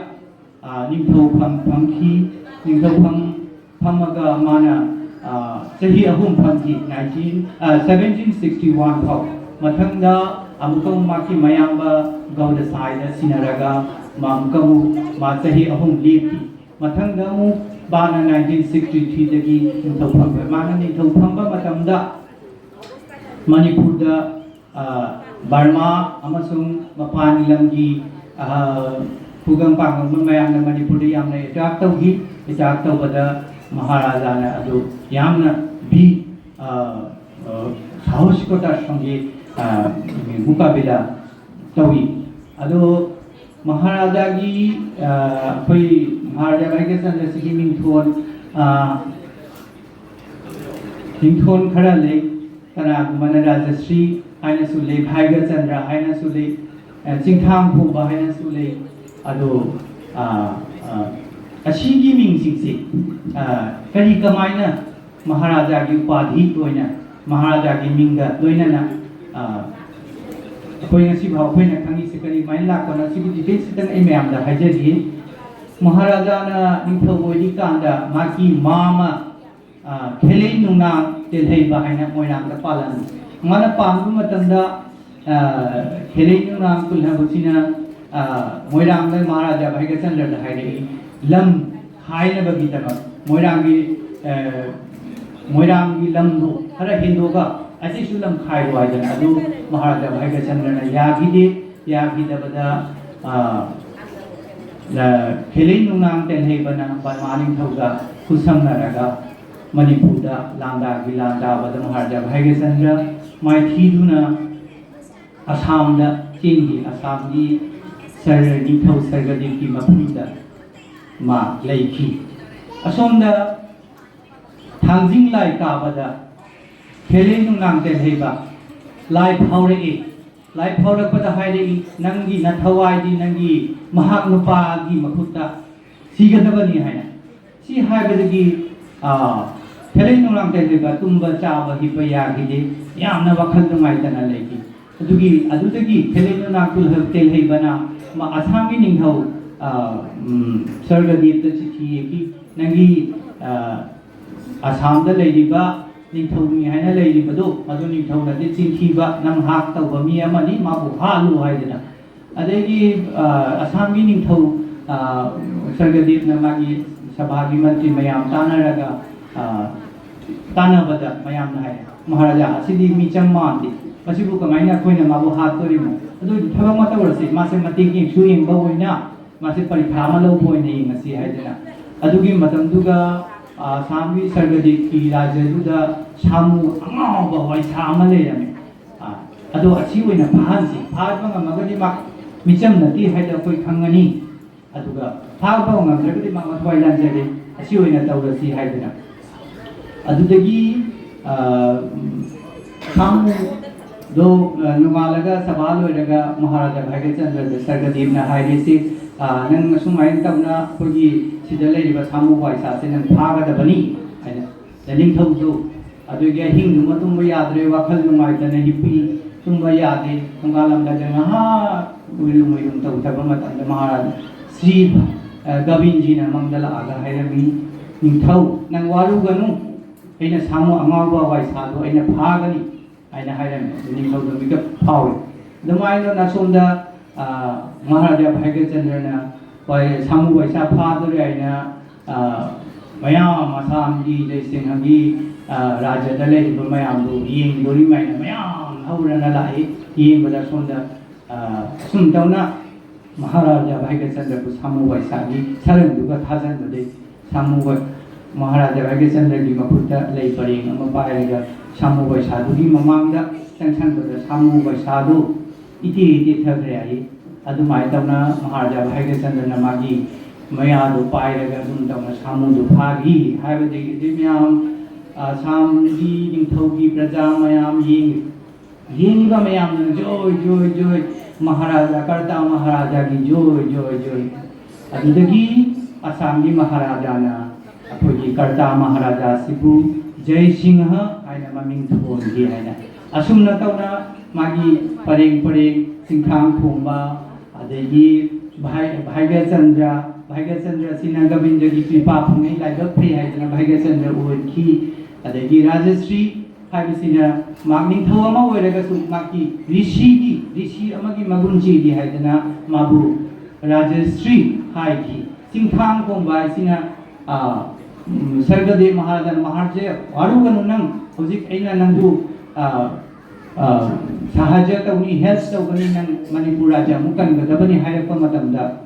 निथौ फंखी निथौ फमगा माना सही अहुम फंखी 1761 फाउ मथंगदा अमुकम माकी मयांबा गौदा साइदा सिनरगा मामकमु मा सही अहुम लेपी मथंगदा मु बाना 1963 दगी निथौ फंबा माना निथौ फंबा मतमदा मणिपुर दा बर्मा अमसुंग मपान लंगी खुगम पांगम मयामना मणिपुर दा यामना अटैक तौगी अटैक तौबदा महाराजा ने अदो यामना भी साहसिकता संगे मुकाबिला तौई अदो महाराजा की कोई महाराजा भाईगचंद्र सिगी मिंथोन खरा ले कनागुमन राजश्री हाइना सुले भाईगचंद्र हाइना सुले चिंथांग फुबा हाइना सुले अदो असीगी मिंगसिंगसे करी कमाइना महाराजा की उपाधि लोइना महाराजा की मिंगा लोइना अखोय ngasi भाव अखोयना खंगी से करी माइन लाकना सिगी डिटेल्स तंग ए मैम दा हाइजरी महाराजा ना निथौ ओइदि कांदा माकी मामा खेले नुना तेलहै बाहायना मोइरांग दा पालन माना पांगु मतंदा खेले नुना कुलहा बुचिना मोइरांग दा महाराजा भाईगचंद्र दा हाइदि लम खाइनबगी तमक मोइरांगी लम दो खरा हिंदोगा असिसु लम खाइरो आइदन अदु महाराजा भाईगचंद्रना यागिदबदा खेले नुनांग तेलहैबना बर्मानिंग थौगा कुसमनरगा मणिपुरदा लांदागी लांदाबदा महाराजा भाईगचंद्र माइथीदुना असमदा चेंगी असमगी सर निथौ सरगदेव की मफुदा मा लेखी असोमदा थांजिंग लाई काबदा खेले नुनांग तेलहैबा लाई फावरपदा हाइरे नंगी नथवाइदी नंगी महाक नुपागी मखुता सिगदबनी हाइना सी हाइबदगी खेले नुनांग तेलहैबा तुम्बा चाबा हिपा यागिदे यामना वखल नुंगाइदना लेखी अदुदगी खेले नुनांग तेलहैबना मा आसामी निंगथौ सरगदेव चिठी की नंगी आसाम लेरिबा निंथौनी हाइना लेरिबदो मदु निंथौनदि चिंथीबा नम हाक तौबा मी अमनि माबु हालु हाइदना अदेगी आसामगी निंथौ सरगदेव न मागी सभागी मंत्री मयाम तानरगा तानबदा मयाम हाइ महाराजा असिदि मिचम मांदि मसिबु कमाइना खोइना माबु हाक तोरिमो अदु थबा मतवरसे मासे मतिंग सु येंबा होइना मासे परीक्षा मा लौ होइना येंगसी हाइदना अदुगी मतमदुगा सामी सरगदेव की राज्यदुदा सामु अंगाबा वाइसा अमा लेरमे अदो अच्छी फाहानसी फाहाबा मगदी मा मिचम नती हाइदा कोई खंगनी अदुगा फाबा ngamdragadi mama thwai lanjari asi oina tawrasi haidana adudagi samu do nungalaga sabal oiraga Maharaja Bhaigachandra Sargadevna hairisi nang sumai tawna kogi sida leiriba samu waisa se nang phagadabani haina daling thawdu adugi hing numa tumba yadre wakhal numai tana hipi tumba yade tungalamda janga ha uilum uilum tawthaba matanda Maharaja Sri Govinji na mangdala aga hairami ningthau nang waru ganu aina samu amawa waisa do aina phagani aina hairami ningthau do bika phawi damaino nasonda Maharaja Bhaigachandra na wai samu waisa phadure aina mayam asamgi jaisinghangi raja dalai do mayam do yeng dori maina mayam haurana lai yeng bada sonda sumtauna Maharaja Bhaigachandra ko samu waisagi sarangduga thajan bade samu Maharaja Bhaigachandra gi maputa lei paring ama pairaga samu waisadu gi mamangda tangsan bada samu waisadu iti thagre ai adu mai tawna Maharaja Bhaigachandra na magi maya do pairaga dum tawna samu do phagi haibade gi dimyam samgi ningthaugi praja mayam yeng ba mayam joy joy joy Maharaja Karta Maharaja ki joy joy joy adudagi Assam ki Maharaja na apoi Karta Maharaja sibu Jai Singha aina maming thon gi aina asumna tawna magi pareng pareng singkhang khomba adagi Bhaigachandra sina Govinda gi kripa phungai laiba phri haidana Bhaigachandra oki adagi Rajasri haibisina magning thau ama oiraga su maki rishi amagi magunji di haidana mabu Rajasri haiki singthang komba sina Sargadev Maharaja Maharaja waruganu nang hojik aina nangdu sahaja tawni help tawgani nang Manipur raja mukan gadabani hairappa matamda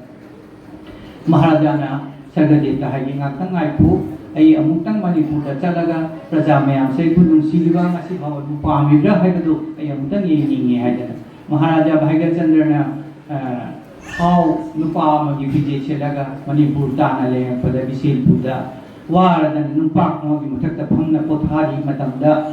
Maharaja na Sargadev ta haigi ngakang ngaipu ai amuktang Manipur da chalaga praja mayam sei bunung siliba ngasi bhawan pamibra haibadu ai amutang yengingi haidana Maharaja Bhaigachandra na how nupa magi vijay chelaga Manipur ta na le pada bisil puda waradan nupa magi mutakta phangna pothari matamda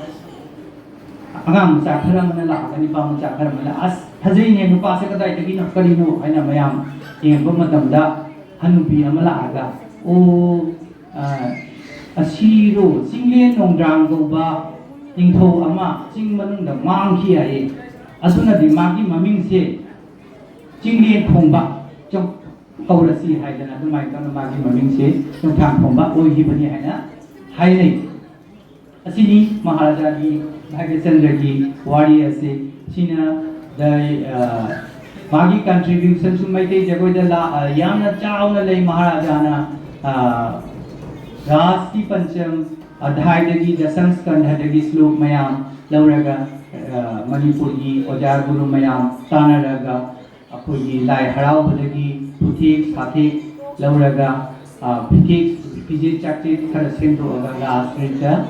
angam chakharam na la ani pam chakharam na as hajai ne nupa se kadai tagi na karino haina mayam yengba matamda hanupi amala aga o asiro singlen nongdrang goba ningtho ama sing manungda mangkhi ai asuna di magi maming se singlen khongba chok kaurasi haidana dumai kana magi maming se chongthang khongba oi hi bani haina hainai asini Maharaja gi Bhaigachandra gi wari ase sina dai magi contribution sumaite jagoi da yamna chauna lei Maharaja na Rasi Pancham Adhaidagi Dasam Skandhadagi Slok Mayam Lauraga Manipur gi Ojar Guru Mayam Tanaraga Apoi Lai Harau Badagi Puthik Sathik Lauraga Puthik Pije Chakti Khara Sento Aga Last Rita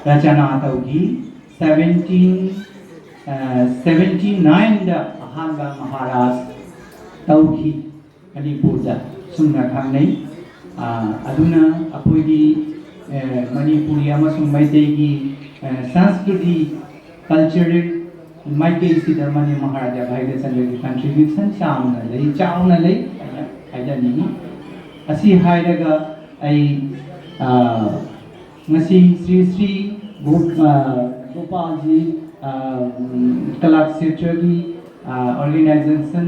Rachana Taugi 1779 da Ahanga Maharaj Taugi Manipur da Sumna Khangnei aduna apoigi Manipuri amasung maitegi Sanskriti cultural maitei sida mani Maharaja Bhaigachandra ki contribution chauna lei haidani asi hairaga ai ngasi Sri Gopalji Kalakshetra ki organization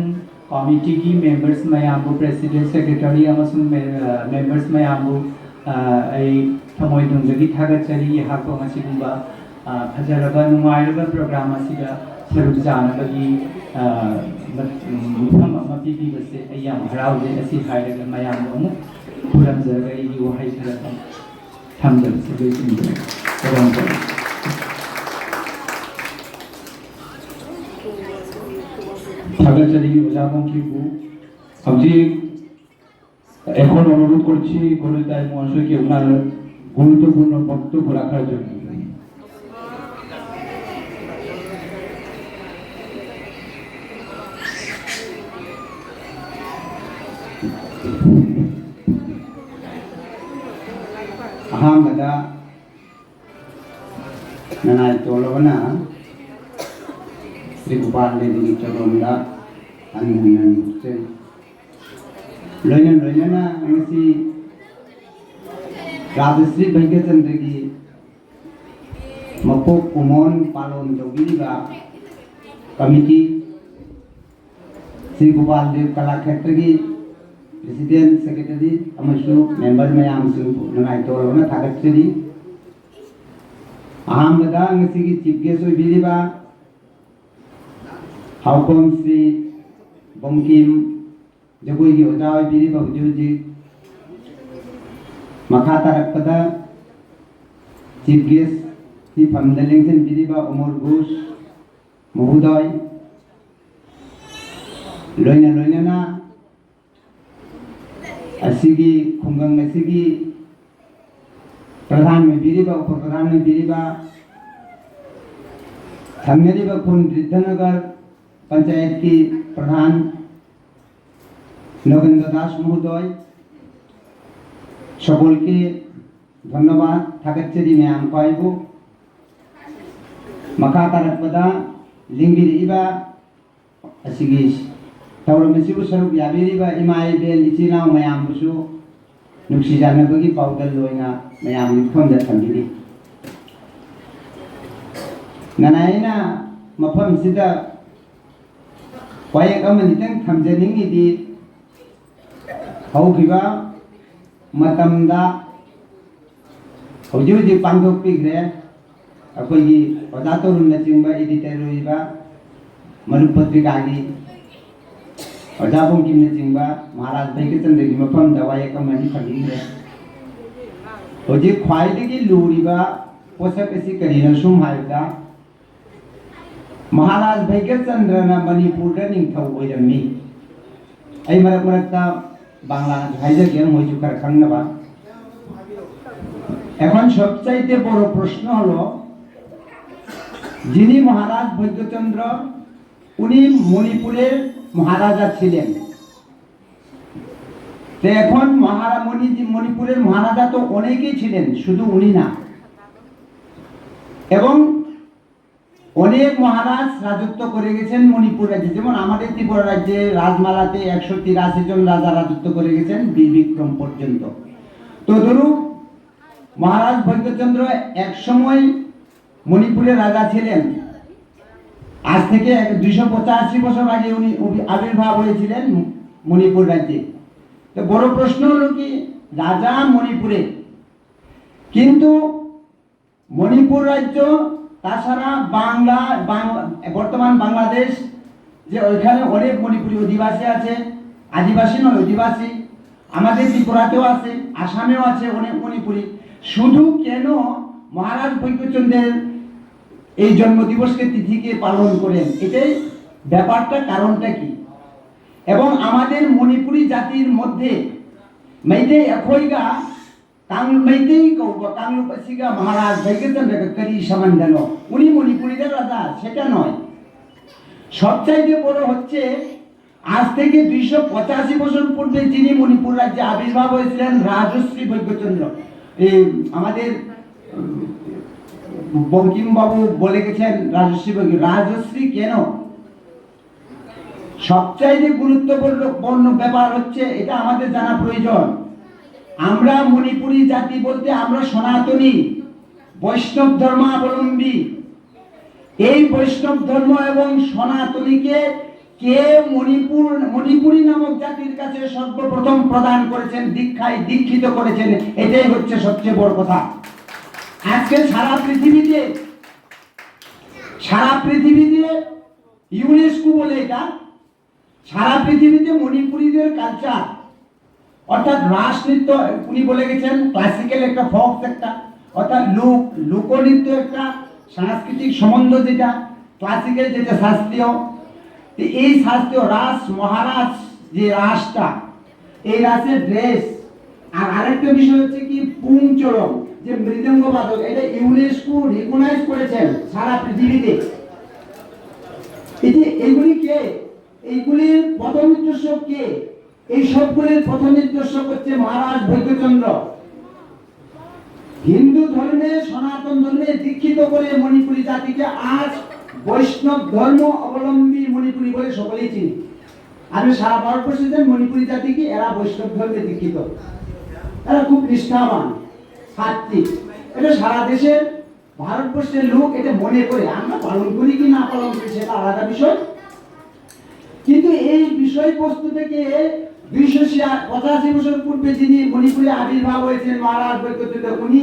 committee ki members mayambu president secretary amasung members mayambu ai thamoi dungdagi thagachari hako masigumba phajaraba numairaba program asiga saruk janabagi mutham amapibi base ayam haraude asi hairaga mayambu amu puramjaraga igi wahai tharatam thamjal sibesin থাগলচারি ওজামুখীবু আমি এখন অনুরোধ করছি গণিতায় মহাশয়কে ওনার গুরুত্বপূর্ণ বক্তব্য রাখার জন্য tolobana Sri Gopal Devi Choromda Anihan Sen Loina na ngasi Radhasri Bhaigachandra ki Mapok Umon Palon Tawiriba Committee Sri Gopal Dev Kalakshetra ki President Secretary Amashu Member Mayam Singh Nangai Tolobana Thagachari Ahamada ngasi ki Chief Guest Biriba Haukom Sri Bongkim Jagoi ki Ojai Biriba Hujuji Makata Rakpada Chief Guest Sri Pamdalingsen Biriba Umar Ghosh Mahudoy Loina na Asigi Khumgang Asigi Pradhan में Biriba Upar Pradhan में Biriba Thamyariba Khun Riddhanagar panchayat की प्रधान नगेंद्र दास महोदय সকলকে ধন্যবাদ থাকাচ্ছেদি ma'am কইব মাকা তারকপদা লিঙ্গির ইবা আসিগি তাওরমেসিবু সরুপ ইয়াবিরিবা ইমাই bell ইচিনাও ma'am বুসু নুকসি জানাবগি পাউদল লয়না ma'am নিখনদা থামবিरि नानायना मफम सिदा वायक अमनितंग थमजनिंगिदि हौगिबा मतमदा हौजुजि पांदोकपिग्रे अखोयि ओजातोरुन चिंबा editor रोइबा मरुप पत्रिकागी ओजाबुंगिम चिंबा महाराज भैगचंद्रगी मफम दवायक अमनि फगिग्रे हौजि ख्वाइदगी लुरिबा पोसक असि करिना सुम हायदा महाराज भैगचंद्रना मणिपुर निंथौ ओइरमी ऐ मरक मरकता बांग्ला हाइजगे मयजु कर खांगनाबा এখন সবচাইতে বড় প্রশ্ন হলো যিনি মহারাজ ভৈগচন্দ্র উনি মণিপুরের মহারাজা ছিলেন তো এখন মণিপুরের মহারাজা তো অনেকেই ছিলেন শুধু উনি না এবং অনেক মহারাজ রাজত্ব করে গেছেন মণিপুর রাজ্যে যেমন আমাদের ত্রিপুরা রাজ্যে রাজমালাতে 183 জন রাজা রাজত্ব করে গেছেন বীর বিক্রম পর্যন্ত তো ধরুন মহারাজ ভৈগচন্দ্র এক সময় মণিপুরের রাজা ছিলেন আজ থেকে 285 বছর আগে উনি আবির্ভাব হয়েছিলেন মণিপুর রাজ্যে তো বড় প্রশ্ন হলো কি রাজা মণিপুরে কিন্তু মণিপুর রাজ্য তাছাড়া বর্তমান বাংলাদেশ যে ওইখানে অনেক মণিপুরি অধিবাসী আছে আদিবাসী নয় অধিবাসী আমাদের ত্রিপুরাতেও আছে আসামেও আছে অনেক মণিপুরি শুধু কেন মহারাজ ভৈগচন্দ্রের এই জন্মদিবসকে তিথিকে পালন করেন এটাই ব্যাপারটা কারণটা কি এবং আমাদের মণিপুরি জাতির মধ্যে মেইতেই একইগা মেইতেই কাংলুপাসিগা মহারাজ ভৈগচন্দ্রকে করি সমান্ধান উনি মণিপুরীদের রাজা সেটা নয় সবচাইতে বড় হচ্ছে আজ থেকে 285 বছর পূর্বে যিনি মণিপুর রাজ্যে আবির্ভাব হয়েছিলেন রাজশ্রী ভৈগচন্দ্র এই আমাদের বঙ্কিমবাবু বলে গেছেন রাজশ্রী কেন সবচাইতে গুরুত্বপূর্ণ ব্যাপার হচ্ছে এটা আমাদের জানা প্রয়োজন আমরা মণিপুরি জাতি বলতে আমরা সনাতনী বৈষ্ণব ধর্মাবলম্বী এই বৈষ্ণব ধর্ম এবং সনাতনীকে কে মণিপুরি নামক জাতির কাছে সর্বপ্রথম প্রদান করেছেন দীক্ষিত করেছেন এটাই হচ্ছে সবচেয়ে বড় কথা আজকে সারা পৃথিবীতে ইউনেস্কো বলে এটা সারা পৃথিবীতে মণিপুরীদের কালচার অর্থাৎ রাস নৃত্য উনি বলে গেছেন ক্লাসিক্যাল একটা ফোক একটা অর্থাৎ লোকনৃত্য একটা সাংস্কৃতিক সম্বন্ধ যেটা ক্লাসিক্যাল যেটা শাস্ত্রীয় এই শাস্ত্রীয় রাস মহারাজ যে রাসটা এই রাসের ড্রেস আর আরেকটা বিষয় হচ্ছে কি পুংচরম যে মৃদঙ্গ বাদক এটা ইউনেস্কো রিকগনাইজ করেছেন সারা পৃথিবীতে এইগুলি কে এইগুলির প্রথম নির্দেশক কে এই সবগুলির প্রথম নির্দেশক হচ্ছে মহারাজ ভৈগচন্দ্র হিন্দু ধর্মে সনাতন ধর্মে দীক্ষিত করে মণিপুরী জাতিকে আজ বৈষ্ণব ধর্ম অবলম্বী মণিপুরী বলে সকলেই চিনি। আমি সারা ভারতবর্ষে যে মণিপুরী জাতিকে এরা বৈষ্ণব ধর্মে দীক্ষিত, এরা খুব নিষ্ঠাবান সাত্বিক। এটা সারা দেশের ভারতবর্ষের লোক এটা মনে করে, আমরা পালন করি কি না পালন করি সেটা আলাদা বিষয়। কিন্তু এই বিষয়বস্তু থেকে 285 বছর পূর্বে যিনি মণিপুরে আবির্ভাব হয়েছেন মহারাজ বৈকট্য, উনি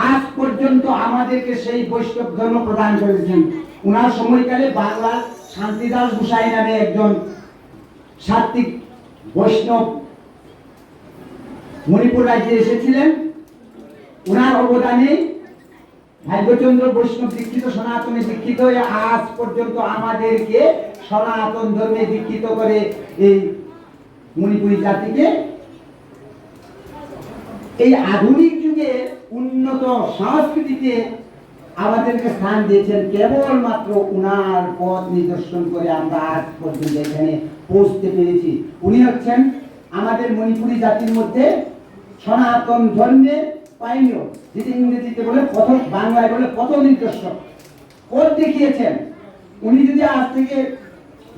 আজ পর্যন্ত আমাদেরকে সেই বৈষ্ণব ধর্ম প্রদান করেছেন। উনার সময়কালে বাংলার শান্তিদাস গোসাই নামে একজন সাত্বিক বৈষ্ণব মণিপুর রাজ্যে এসেছিলেন। উনার অবদানে ভাগ্যচন্দ্র বৈষ্ণব দীক্ষিত সনাতনে দীক্ষিত হয়ে আজ পর্যন্ত আমাদেরকে সনাতন ধর্মে দীক্ষিত করে এই মণিপুরী জাতিকে এই আধুনিক যুগে উন্নত সংস্কৃতিতে আমাদেরকে স্থান দিয়েছেন। কেবলমাত্র উনার পথ নিদর্শন করে আমরা আজ পর্যন্ত এখানে পৌঁছতে পেরেছি। উনি হচ্ছেন আমাদের মণিপুরী জাতির মধ্যে সনাতন ধর্মের পাইনিয়র, যেটি ইংরেজিতে বলে পথ, বাংলায় বলে পথ নির্দেশক, পথ দেখিয়েছেন। উনি যদি আজ থেকে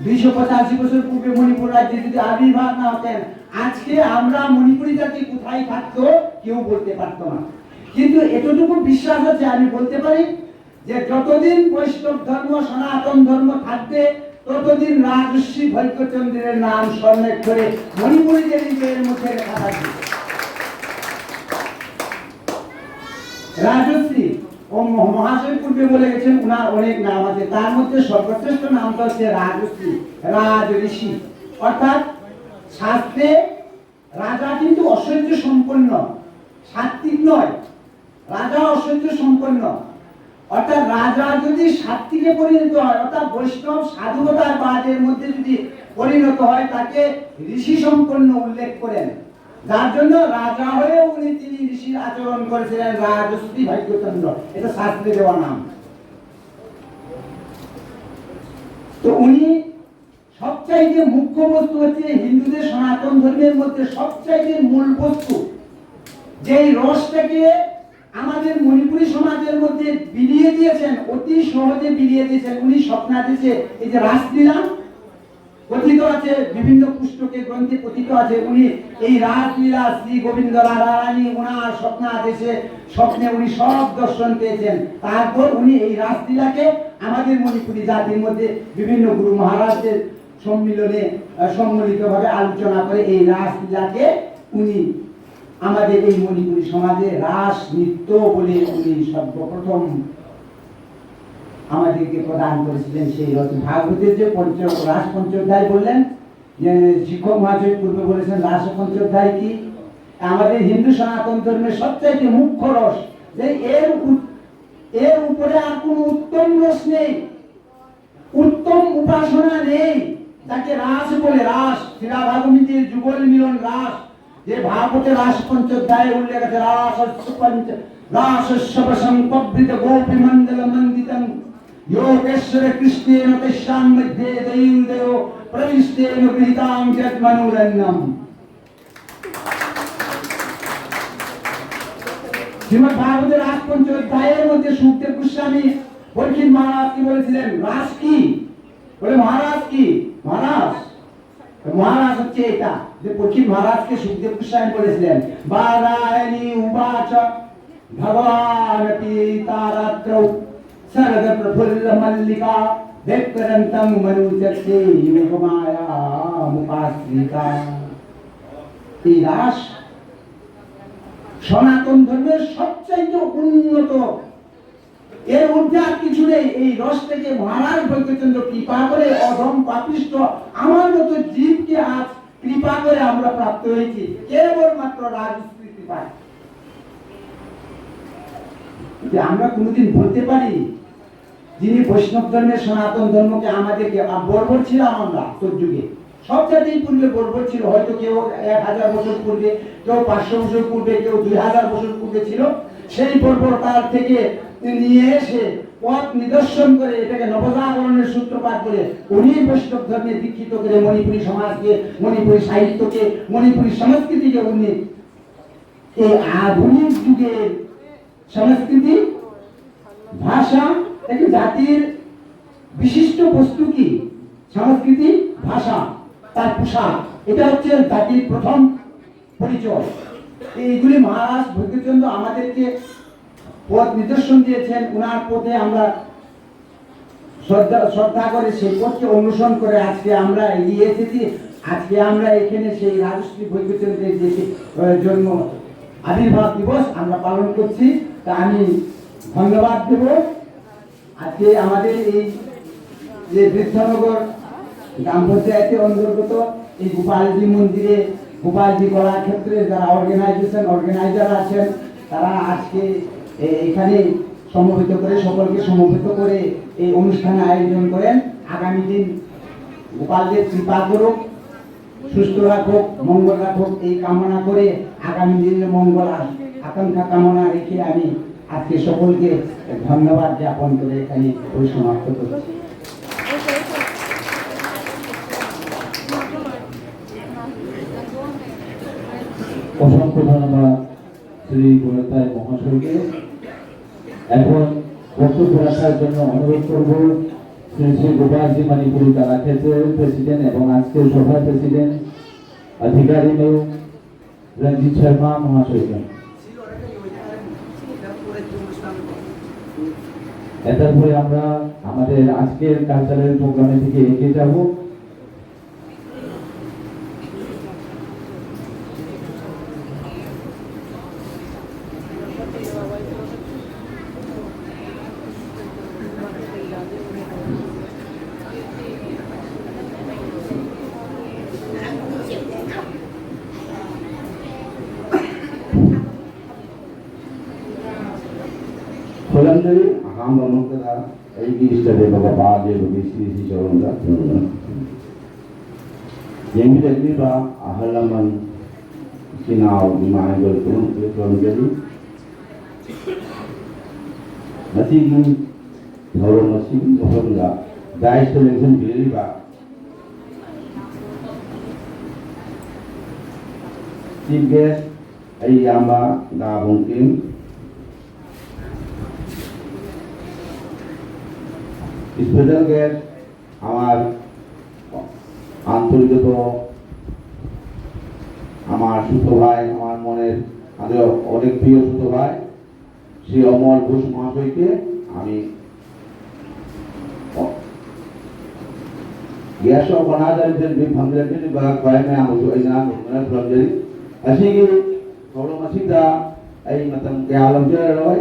285 বছর পূর্বে মণিপুর রাজ্যে যদি আবির্ভাব না হতেন, আজকে আমরা মণিপুরী জাতি কোথায় থাকতো কেউ বলতে পারতো না। কিন্তু এতটুকু বিশ্বাস আছে, আমি বলতে পারি যে যতদিন বৈষ্ণব ধর্ম সনাতন ধর্ম থাকবে ততদিন রাজশ্রী ভাগ্যচন্দ্রের নাম স্বর্ণাক্ষরে মণিপুরীদের হৃদয়ের মধ্যে লেখা থাকবে। রাজশ্রী ও মহাশয় পূর্বে বলে গেছেন উনার অনেক নাম আছে, তার মধ্যে সর্বশ্রেষ্ঠ নামটা হচ্ছে রাজশ্রী, রাজ ঋষি। অর্থাৎ শাস্ত্রে রাজা কিন্তু ঐশ্বর্য সম্পন্ন, সাত্বিক নয়, রাজা ঐশ্বর্য সম্পন্ন। অর্থাৎ রাজা যদি সাত্বিকে পরিণত হয়, অর্থাৎ বৈষ্ণব সাধুতার বাদের মধ্যে যদি পরিণত হয়, তাকে ঋষি সম্পন্ন উল্লেখ করেন। যার জন্য রাজা হয়ে তিনি ঋষির আচরণ করেছিলেন, রাজশ্রী ভাগ্যচন্দ্র, এটা শাস্ত্রে দেওয়া নাম। তো উনি সবচাইতে মুখ্য বস্তু হচ্ছে হিন্দুদের সনাতন ধর্মের মধ্যে সবচাইতে মূল বস্তু, যে রসটাকে আমাদের মণিপুরী সমাজের মধ্যে বিলিয়ে দিয়েছেন, অতি সহজে বিলিয়ে দিয়েছেন। উনি স্বপ্নাদেশে এই যে রাসলীলা কথিত আছে, বিভিন্ন পুস্তকে গ্রন্থে কথিত আছে, উনি এই রাসলীলা শ্রী গোবিন্দ রাধা রানী ওনার স্বপ্নাদেশে স্বপ্নে উনি সব দর্শন পেয়েছেন। তারপর উনি এই রাসলীলাকে আমাদের মণিপুরী জাতির মধ্যে বিভিন্ন গুরু মহারাজদের সম্মিলনে সম্মিলিতভাবে আলোচনা করে এই রাসলীলাকে উনি আমাদের এই মণিপুরী সমাজে রাস নৃত্য বলে উনি সর্বপ্রথম আমাদেরকে প্রদান করেছিলেন। সেই ভাগবতের যে রাস পঞ্চোধ্যায় বললেন, যে শিক্ষক মহাশয় পূর্বে বলেছেন রাস পঞ্চোধ্যায় কি, আমাদের হিন্দু সনাতন ধর্মের সবচাইতে মুখ্য রস, যে এর উপরে আর কোনো উত্তম রস নেই, উত্তম উপাসনা নেই, তাকে রাস বলে। রাস শ্রীরা ভাগবতীর যুগল মিলন রাস, যে ভাগবতের রাস পঞ্চোধ্যায় উল্লেখ আছে, রাসস্য সংপবৃত গোপী মন্ডল মন্দিতম योगेश्वर कृष्णेन तस्यां मध्ये दयेन्द्रयो प्रविष्टेन गृहीतां जगमनुरण्यम। শ্রীমদ্ ভাগবতের রাস পঞ্চোধ্যায়ের মধ্যে সুখদেব গোস্বামী পরীক্ষিত মহারাজ কি বলেছিলেন, রাস কি বলে, মহারাজ কি, মহারাজ হচ্ছে এটা, যে পরীক্ষিত মহারাজকে সুখদেব গোস্বামী বলেছিলেন, বারায়ণী উবাচ ভগবান পিতারাত্রৌ शरद प्रफुल्ल मल्लिका व्यक्तरंतम मनुचते योगमाया मुपाश्रिता। এই রাস সনাতন ধর্মের সবচাইতে উন্নত, এর ঊর্ধ্বে আর কিছু নেই। এই রস থেকে মহারাজ বৈকটচন্দ্র কৃপা করে অধম পাপিষ্ঠ আমার মতো জীবকে আজ কৃপা করে আমরা প্রাপ্ত হয়েছি, কেবলমাত্র রাজশ্রী কৃপায়। আমরা কোনোদিন বলতে পারি যিনি বৈষ্ণব ধর্মের সনাতন ধর্মকে আমাদেরকে, বর্বর ছিলাম আমরা তোর যুগে, সব জাতির পূর্বে বর্বর ছিল, হয়তো কেউ 1000 বছর পূর্বে, কেউ 500 বছর পূর্বে, কেউ 2000 বছর পূর্বে ছিল। সেই বর্বরতার থেকে নিয়ে এসে পথ নিদর্শন করে এটাকে নবজাগরণের সূত্রপাত করে উনি বৈষ্ণব ধর্মে দীক্ষিত করে মণিপুরী সমাজকে, মণিপুরী সাহিত্যকে, মণিপুরী সংস্কৃতিকে উনি এই আধুনিক যুগের সংস্কৃতি, ভাষা, একটি জাতির বিশিষ্ট বস্তু কি? সংস্কৃতি, ভাষা, তার পোশাক, এটা হচ্ছে জাতির প্রথম পরিচয়। এইগুলি মহারাজ ভৈরবচন্দ্র আমাদেরকে পথ নিদর্শন দিয়েছেন। উনার পথে আমরা শ্রদ্ধা করে সেই পথকে অনুসরণ করে আজকে আমরা এগিয়ে এসেছি। আজকে আমরা এখানে সেই রাজশ্রী ভৈরবচন্দ্রের যে জন্ম আবির্ভাব দিবস আমরা পালন করছি। তা আমি ধন্যবাদ দেব। আজকে আমাদের এই যে বৃদ্ধনগর গ্রাম পঞ্চায়েতের অন্তর্গত এই গোপালজি মন্দিরে, গোপালজি কলাক্ষেত্রে যারা অর্গানাইজার আছেন, তারা আজকে এখানে সমবেত করে, সকলকে সমবেত করে এই অনুষ্ঠানে আয়োজন করেন। আগামী দিন গোপালদের কৃপা করুক, সুস্থ রাখুক, মঙ্গল রাখুক, এই কামনা করে আগামী দিনের মঙ্গল আকাঙ্ক্ষা কামনা রেখে আমি আজকে সকলকে ধন্যবাদ জ্ঞাপন করে এখানে পরিসমাপ্ত করছি। অসংখ্য ধন্যবাদ শ্রী গোলতাই মহাশয়কে। এখন বক্তব্য রাখার জন্য অনুরোধ করব শ্রী শ্রী গোপালজি মণিপুরি কলাক্ষেত্রের প্রেসিডেন্ট এবং আজকের সভার প্রেসিডেন্ট अधिकारी में रंजीत शर्मा महाशय के। এরপরে আমরা আমাদের আজকের কালচারাল প্রোগ্রামে থেকে এগিয়ে যাব। Holandari aham ramukada aigi istade baba baade bagi sisi jorongda yengi dagli ba ahalaman sinau dimai golpun golgari nasi gi dhoro nasi jorongda dai selection bili ba chief guest ayama gabungkin special guest আমার আন্তরিকত আমার ছোট ভাই, আমার মনের অনেক প্রিয় ছোট ভাই শ্রী অমল ঘোষ মহাশয়কে আমি গ্যাস ও বনাদারিদের বিভাগের বা কয়েমে আমসু আইনা মনে প্রবজেরি আসিগি প্রবলেমাসিদা এই মতম গ্যালম জেরয়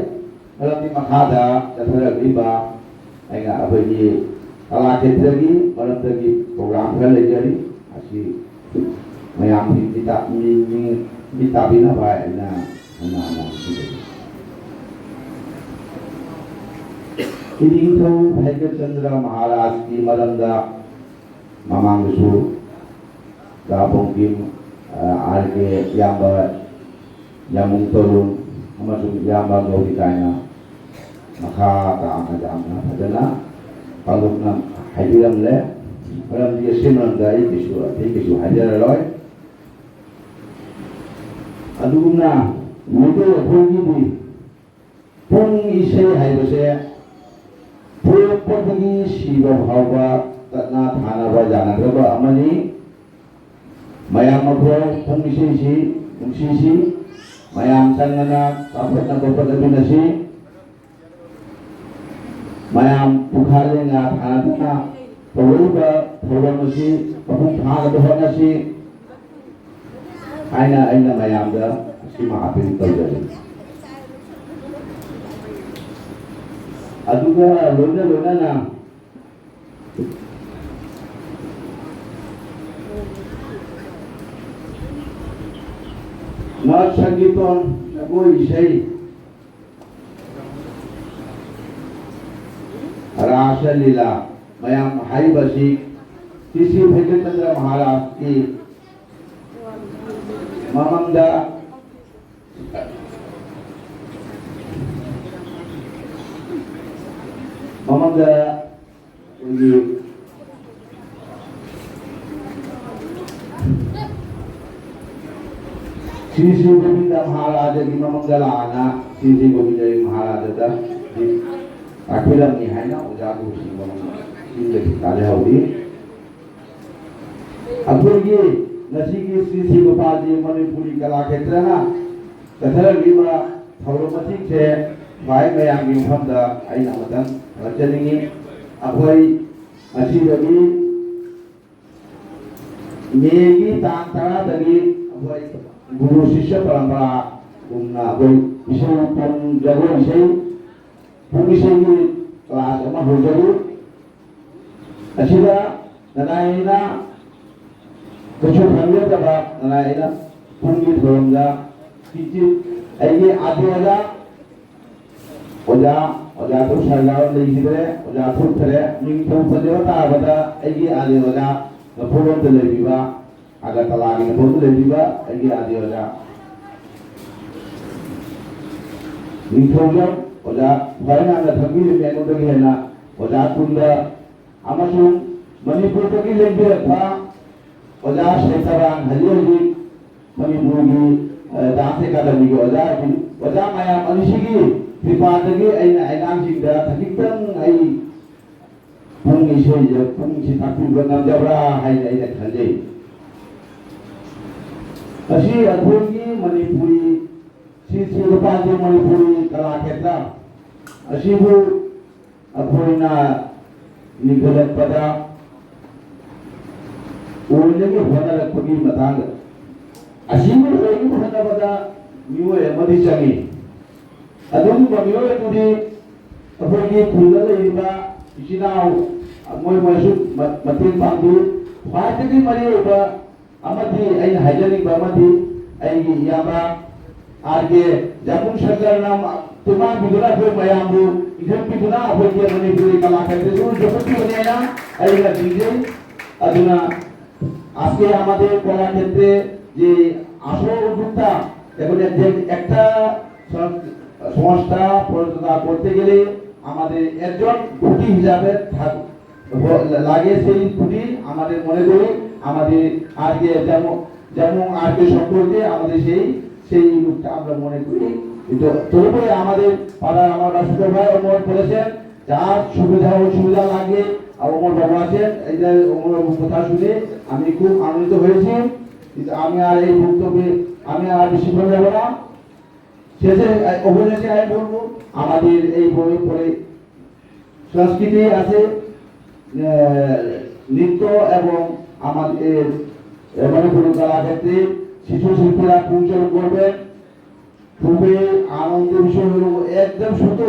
আলাতি মাখাদা তাথরা বিবা Aina abagi kalaketragi marantagi program kali jadi asi mayam kita bina baik na ana ini itu Bhaigachandra Maharaj ki maranda mamang su gabung kim arke yamba yamung turun amasuk yamba gaurikanya maka kaamajamna padana pangukna hadiram le param dia simran gai kisu hadir loy adugna mudo hogi di pung ise haibase purpodagi siba bhava tatna thana ba jana ba amani mayam mabho pung ise si mayam sangana sapatna gopadabinasi mayam pukhale nga thana pawuba thawamasi pahung thana dohanasi aina mayam da sima apin tawjari aduga lona na Nat sangiton nagoi isai Rasa Lila mayam hai basi kisi Bhaigachandra Maharaj ki mamangda ini Sri Sri Govinda Maharaja di Mamangalana, Sri Sri Govinda Maharaja di Akhiram ni hai na uja ko si Mamang Sri Kale Haudi. Akhirnya nasi ki Sri Sri Gopal ji Manipuri Kala Kshetra na kathar giba thawro masik se vai mayam gi phamda aina matan rajaningi akhoi asi dagi megi tantara dagi akhoi guru sisya parampara gumna akhoi isai pun jago isai pun isai gi kelas ama hojaru asida nanaina kecuali hamil dabab nanaina pun gi thorongja Kicil, ini ada oja tu sarjana lagi kita, oja tu terus, ni tu sahaja tak ada, ini ada oja, lepas tu lagi ba, agak telah ni lepas tu lagi ba, ini ada oja. Ni tu oja, hari ni ada thami ni menu tu ni na, oja tu dah, amasung Manipur tu ni lagi apa, oja sekarang hari Manipur ni दांसे का दमी को वजा माया मनुष्य की कृपा तक ऐनाम सिंह थकितम पुंग इसे पुंग से ताकू बना जबरा है खले अशी अद्भुत मणिपुरी श्री श्री रूपांतर मणिपुरी कला क्षेत्र अशी वो अद्भुतना निगलत पदा ओले के होना रखोगी बतांग Asyik lagi bukan pada miwe mati canggih. Adun miwe tu di pergi pulang lagi ba isinau moy masuk mati pangdu. Baca ni mari ba amati ay hygienic ba amati ay yaba arge jamun sarjar nam तुम्हां बिगड़ा फिर मयामु इधर बिगड़ा हो गया मने पूरी कला करते जो जपति बने ना ऐसा चीजें अदुना আজকে আমাদের কলা ক্ষেত্রে যে আসল উদ্যোক্তা এখন একটা সংস্থা পরিচালনা করতে গেলে আমাদের একজন খুঁটি হিসাবে লাগে সেই খুঁটি আমাদের মনে করি আমাদের আজকে যেমন আজকে সম্পর্কে আমাদের সেই রূপটা আমরা মনে করি তবে আমাদের পাড়ার আমার রাষ্ট্রীয় ভাই অমর বলেছেন যার সুবিধা অসুবিধা লাগে অমর বাবু আছেন এই যে অমর বাবুর কথা শুনে আমি খুব আনন্দিত হয়েছি আমি আর এই বক্তব্যে আমি আর বেশি বলে যাব না শেষে অভিনেত্রী আমি বলবো আমাদের এই বই পড়ে সংস্কৃতি আছে নৃত্য এবং আমাদের মণিপুরি কলা ক্ষেত্রে শিশু শিল্পীরা পরিচালনা করবেন খুবই আনন্দের বিষয় হলো একদম ছোট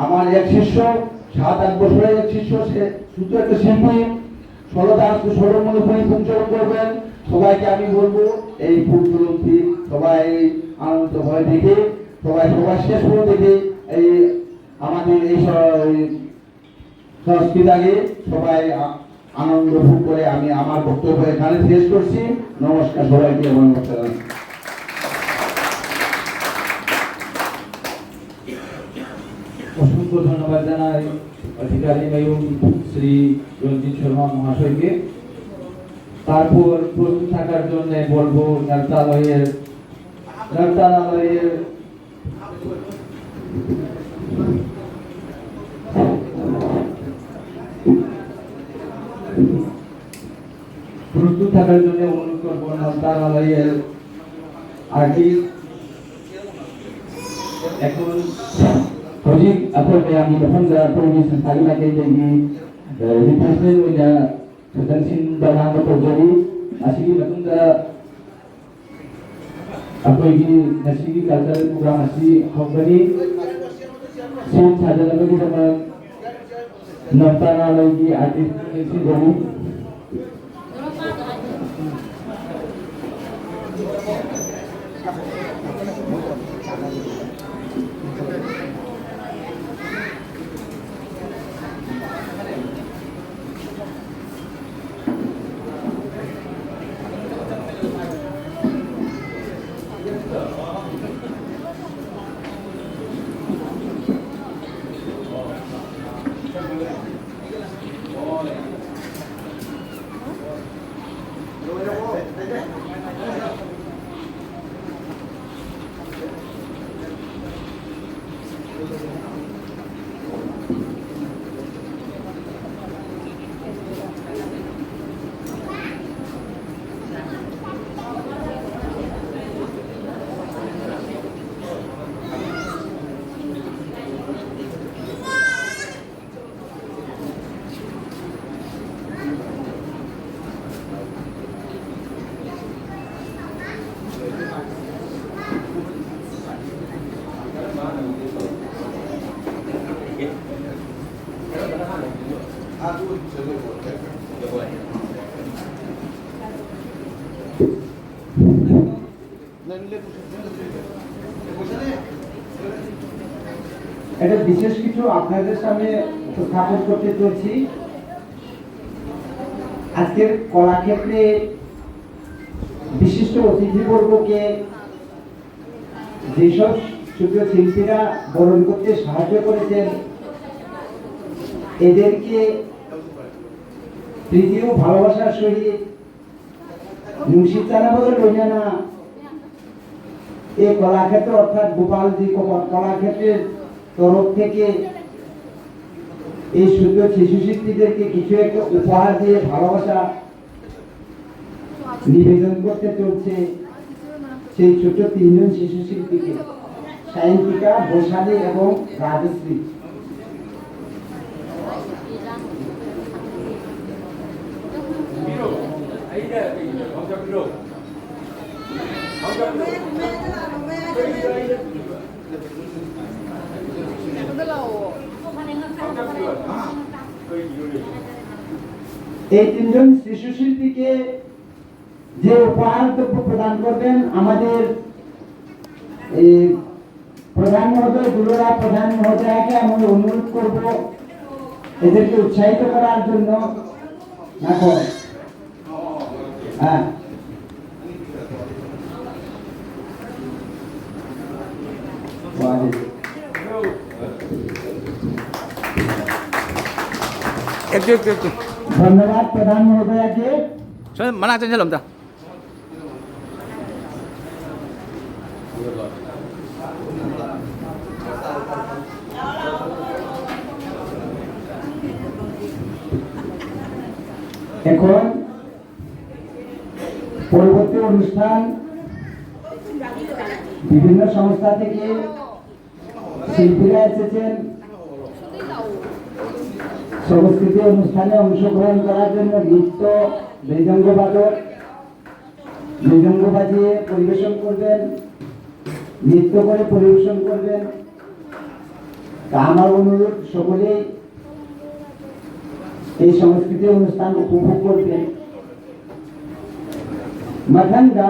আমার এক শিষ্য 7-8 বছরের এক শিষ্য সে শুধু একটা শিল্পী ষোলদাস মণিপুরি পরিচালনা করবেন সবাইকে আমি বলবো এই ফুলতুলন্তি সবাই আনন্দ হয় দেখে সবাই শেষ করে দেখে এই আমাদের এই সংস্কৃতিকে সবাই আনন্দ ভোগ করে আমি আমার বক্তব্য এখানে শেষ করছি নমস্কার সবাইকে নমস্কার অসংখ্য ধন্যবাদ জানাই অধিকারী মেয়র শ্রী রঞ্জিত শর্মা মহাশয়কে তারপর প্রস্তুত থাকার জন্য বলবো নর্তালয়ের প্রস্তুত থাকার জন্য অনুরোধ করবো নর্তালয়ের আর্টিস্ট এখন Hojik apa yang diperhanda provinsi Salima jadi represent punya ketensin dalam terjadi masih matunda apa ini masih cultural program masih company sin saja lagi sama nampana lagi artis ini jadi এটা বিশেষ কিছু আপনাদের সামনে উপস্থাপন করতে চলছি। আজকের কলাক্ষেত্রে বিশিষ্ট অতিথিবর্গকে যেসব সুপ্রিয় শিল্পীরা বরণ করতে সাহায্য করেছেন, এদেরকে প্রীতি ও ভালোবাসার সহিত মুন্সিদ চানাবদল রইনা এই কলাক্ষেত্র অর্থাৎ গোপালজি কলাক্ষেত্রের তরফ থেকে এই সুপ্রিয় শিশু শিল্পীদেরকে কিছু একটা উপহার দিয়ে ভালোবাসা নিবেদন করতে চলছে সেই ছোট তিনজন শিশু শিল্পীকে, সায়ন্তিকা, বৈশালী এবং রাজশ্রী। এই তিনজন শিশু শিল্পীকে যে উপহার প্রদান করবেন আমাদের এই প্রধান মহোদয়, দুলরা প্রধান মহোদয়কে আমি অনুরোধ করব এদেরকে উৎসাহিত করার জন্য। দেখো, হ্যাঁ, একটু ধন্যবাদ প্রধান মহোদয়কে। মানা চললাম তা এখন পরবর্তী অনুষ্ঠান বিভিন্ন সংস্থা থেকে শিল্পীরা এসেছেন সংস্কৃতি অনুষ্ঠানে অংশগ্রহণ করার জন্য। নৃত্য, মৃদঙ্গবাদক মৃদঙ্গ বাজিয়ে পরিবেশন করবেন, নৃত্য করে পরিবেশন করবেন। তা আমার অনুরোধ সকলেই এই সংস্কৃতি অনুষ্ঠান উপভোগ করবেন। मथंगा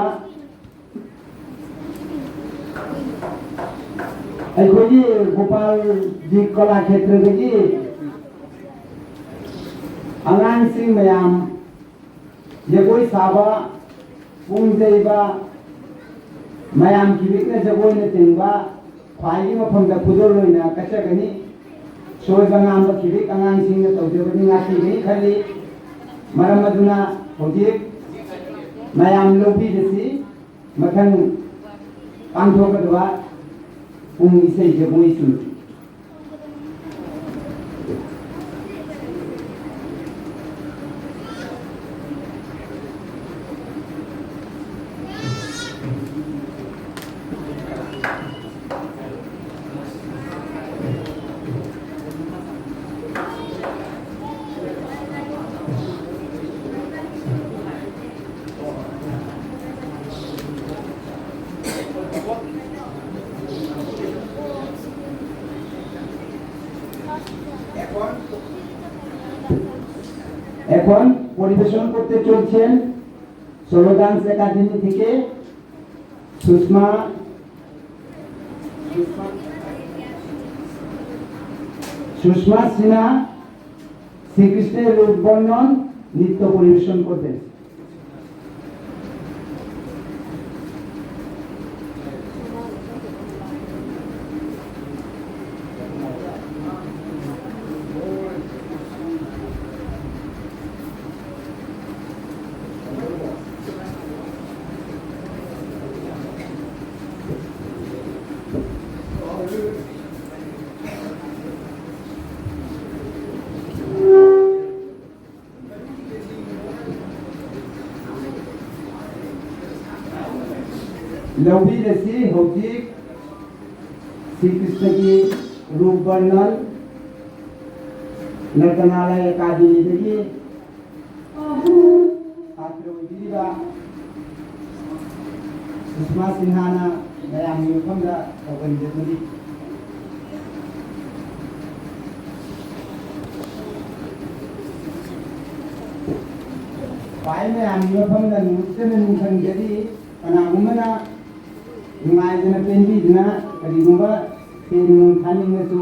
अखोजी गोपाल जी कला क्षेत्र की अंगांग सिंह मयाम ये कोई साबा पुंग देबा मयाम की बिकने जगोय ने तेंबा फाइली मफम दा खुदो लोइना कच्चा गनी सोय बंगाम की बिक अंगांग सिंह ने तो देवनी नाकी नहीं खाली मरम मदुना होजी मयाम लोभी जैसी मथन पांधो कदवा पुंग इसे जगोय सुन এখন পরিবেশন করতে চলছেন সোলো ডান্স একাডেমি থেকে সুষমা সিনহা শ্রীকৃষ্ণের রূপ বর্ণন নৃত্য পরিবেশন করবেন। लौही जैसी होती श्री कृष्ण की रूप वर्णन नर्तनालय एकाडमी देगी सुषमा सिन्हाना मयाम युफमदा तौगनजोगी ꯈ꯭ꯋꯥꯏ ꯃꯌꯥꯝꯒꯤ ꯃꯐꯝꯗ ꯅꯨꯡꯇꯅ ꯅꯤꯡꯁꯤꯡꯖꯔꯤ ꯀꯅꯥꯒꯨꯝꯕꯅ ꯅꯨꯡꯉꯥꯏꯗꯅ ꯄꯦꯟꯕꯤꯗꯨꯅ ꯀꯔꯤꯒꯨꯝꯕ ꯁꯦꯟ ꯅꯨꯡ ꯊꯥꯅꯤꯡꯉꯁꯨ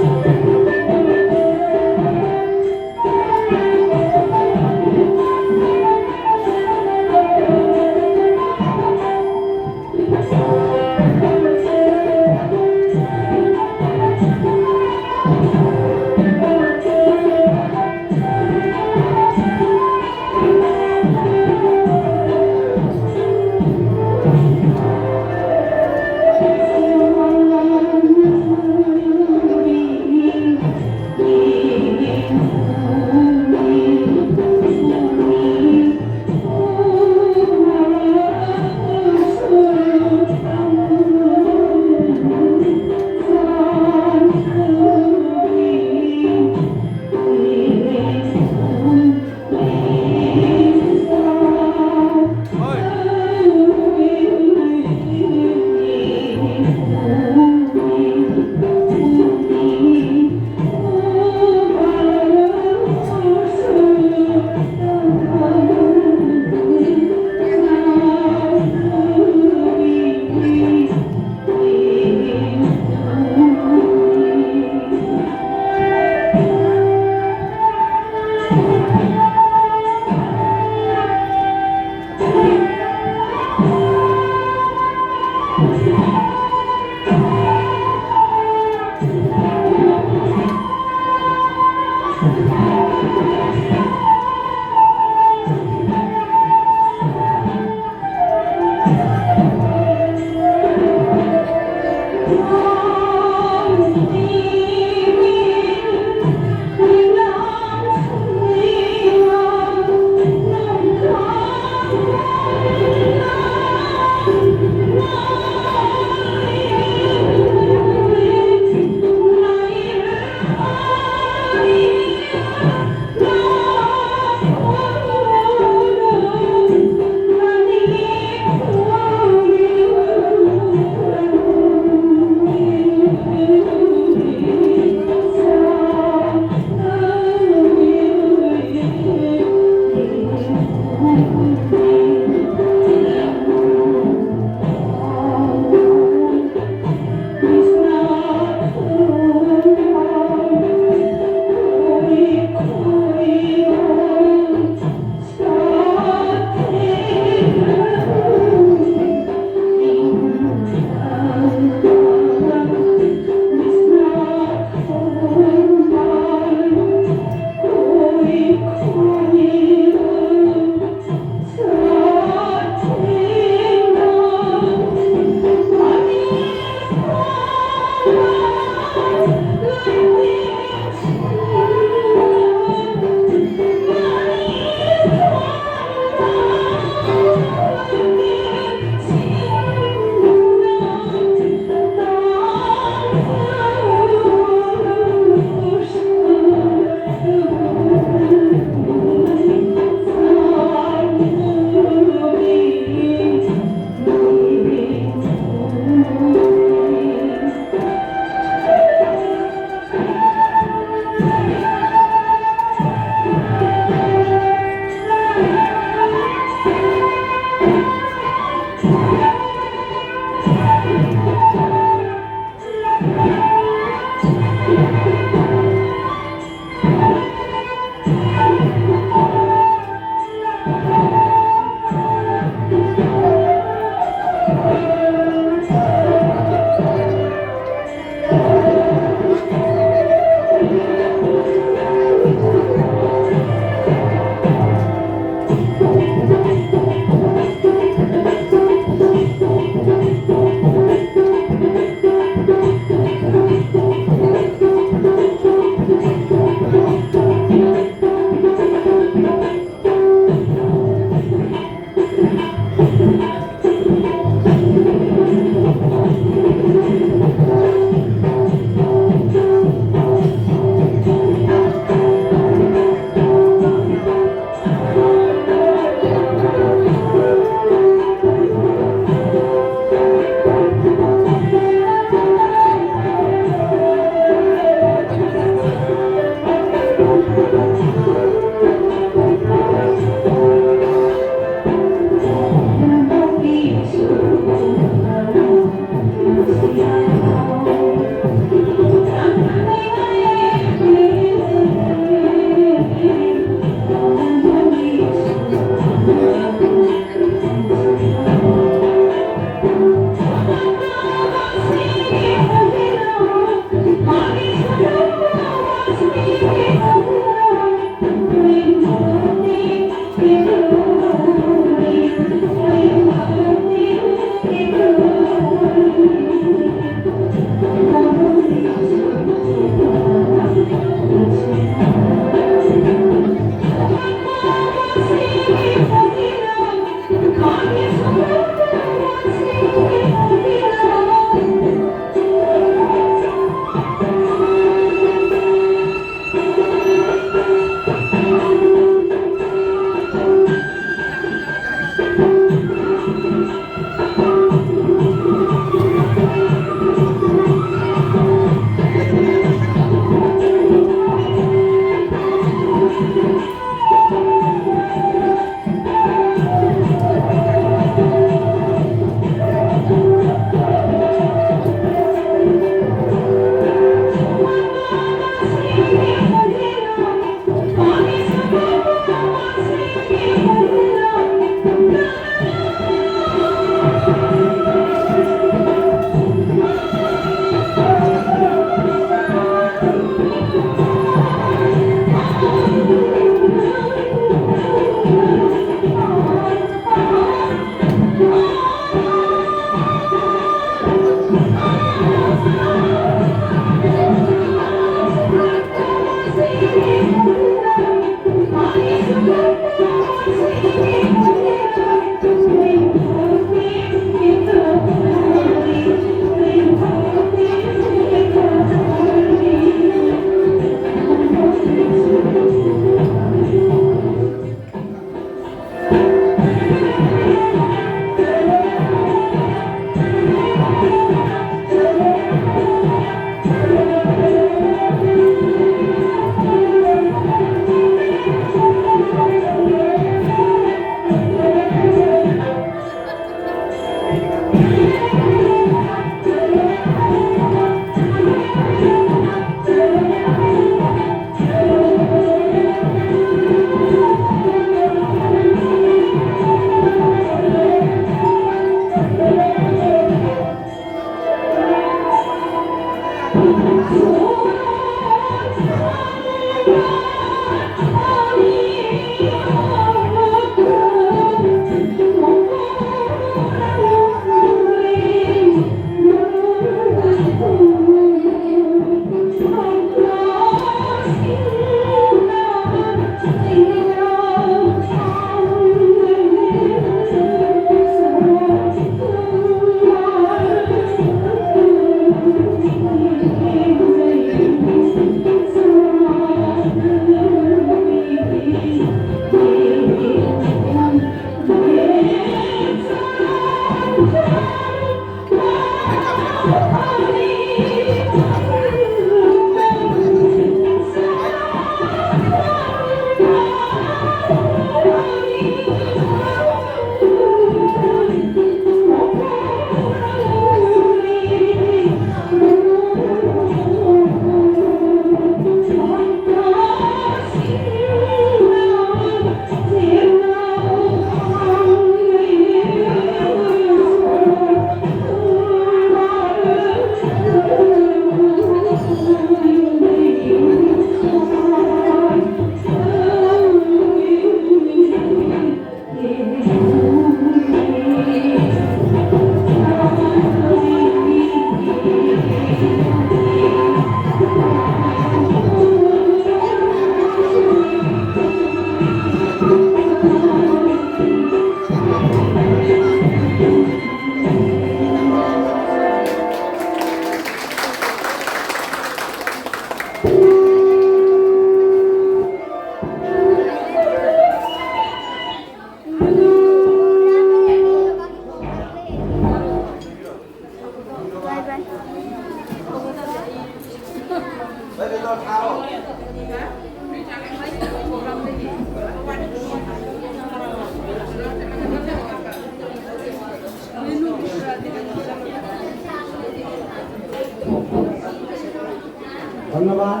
ধন্যবাদ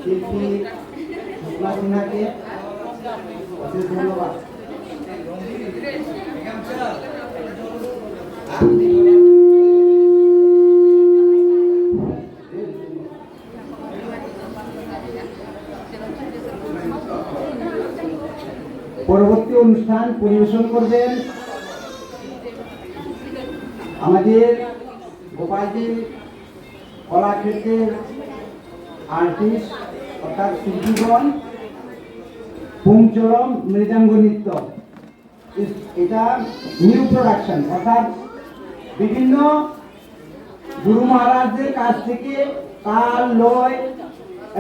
শিল্পী সুষমা সিনহাকে, অশেষ ধন্যবাদ। পরবর্তী অনুষ্ঠান পরিবেশন করবেন আমাদের গোপালজি কলাক্ষেত্রের আর্টিস্ট অর্থাৎ শিল্পীগণ পুংচরম মৃদাঙ্গ নৃত্য। এটা নিউ প্রোডাকশন, অর্থাৎ বিভিন্ন গুরু মহারাজদের কাছ থেকে তাল, লয়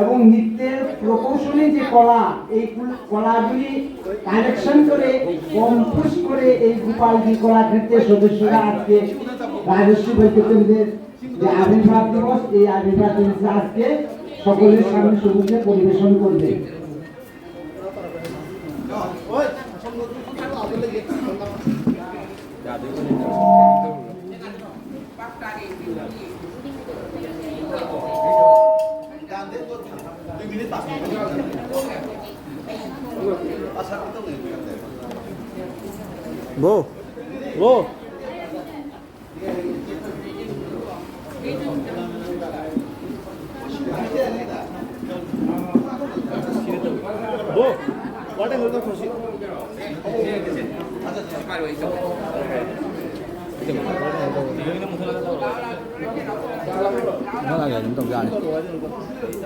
এবং নৃত্যের প্রকৌশলী যে কলা, এই কলাগুলি কালেকশন করে কম্পোজ করে এই গোপালজি কলাক্ষেত্রের সদস্যরা আজকে রাজস্বী বৈদ্যকেন্দ্রের যে আবির্ভাব দিবস, এই আবির্ভাব দিবসে আজকে সকলের সামনে সবুজে পরিবেশন করবে।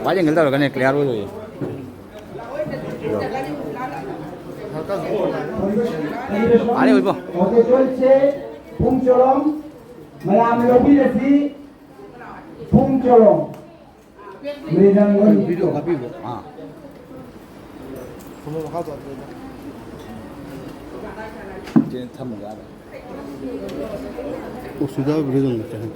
quá trình người ta cái này clear rồi আরে ওইব ওকে চলছে পুংচরম মায়াম লবিরেসি পুংচরম মৃদাঙ্গ ভিডিও কাপিব হ্যাঁ যে থাম গা ওষুধ বিরোধন করতে হয়।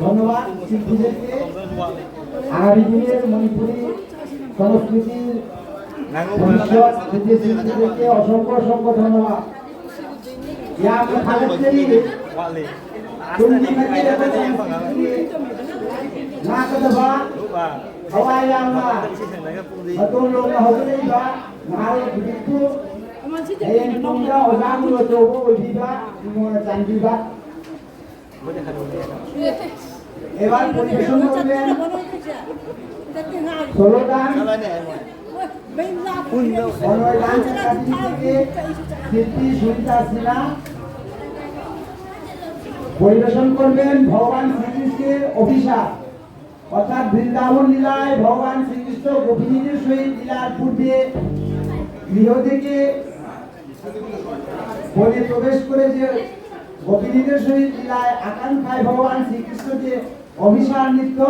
ধন্যবাদ শিল্পীদেরকে আগামী দিনের মণিপুরী সংস্কৃতির ভবিষ্যৎ শিল্পীদেরকে অসংখ্য অসংখ্য ধন্যবাদ। यहाँ पे भारत से ही कुंजी में के ना कदबा हवाई यामा अतुल लोग हो गए बा नारे बिट्टू ये तुमरा ओजांग लो तो वो बिबा मोना चांदीबा এবার পরিবেশন করবেন Solodan Solodan থেকে শিল্পী সুনিতা সিনহা পরিবেশন করবেন ভগবান শ্রীকৃষ্ণের অভিশাপ অর্থাৎ বৃন্দাবন লীলায় ভগবান শ্রীকৃষ্ণ গোপিনীদের সহিত লীলার পূর্বে গৃহ থেকে বনে প্রবেশ করে যে গোপিনীদের সহিত লীলায় আকাঙ্ক্ষায় ভগবান শ্রীকৃষ্ণ যে অভিসার নৃত্য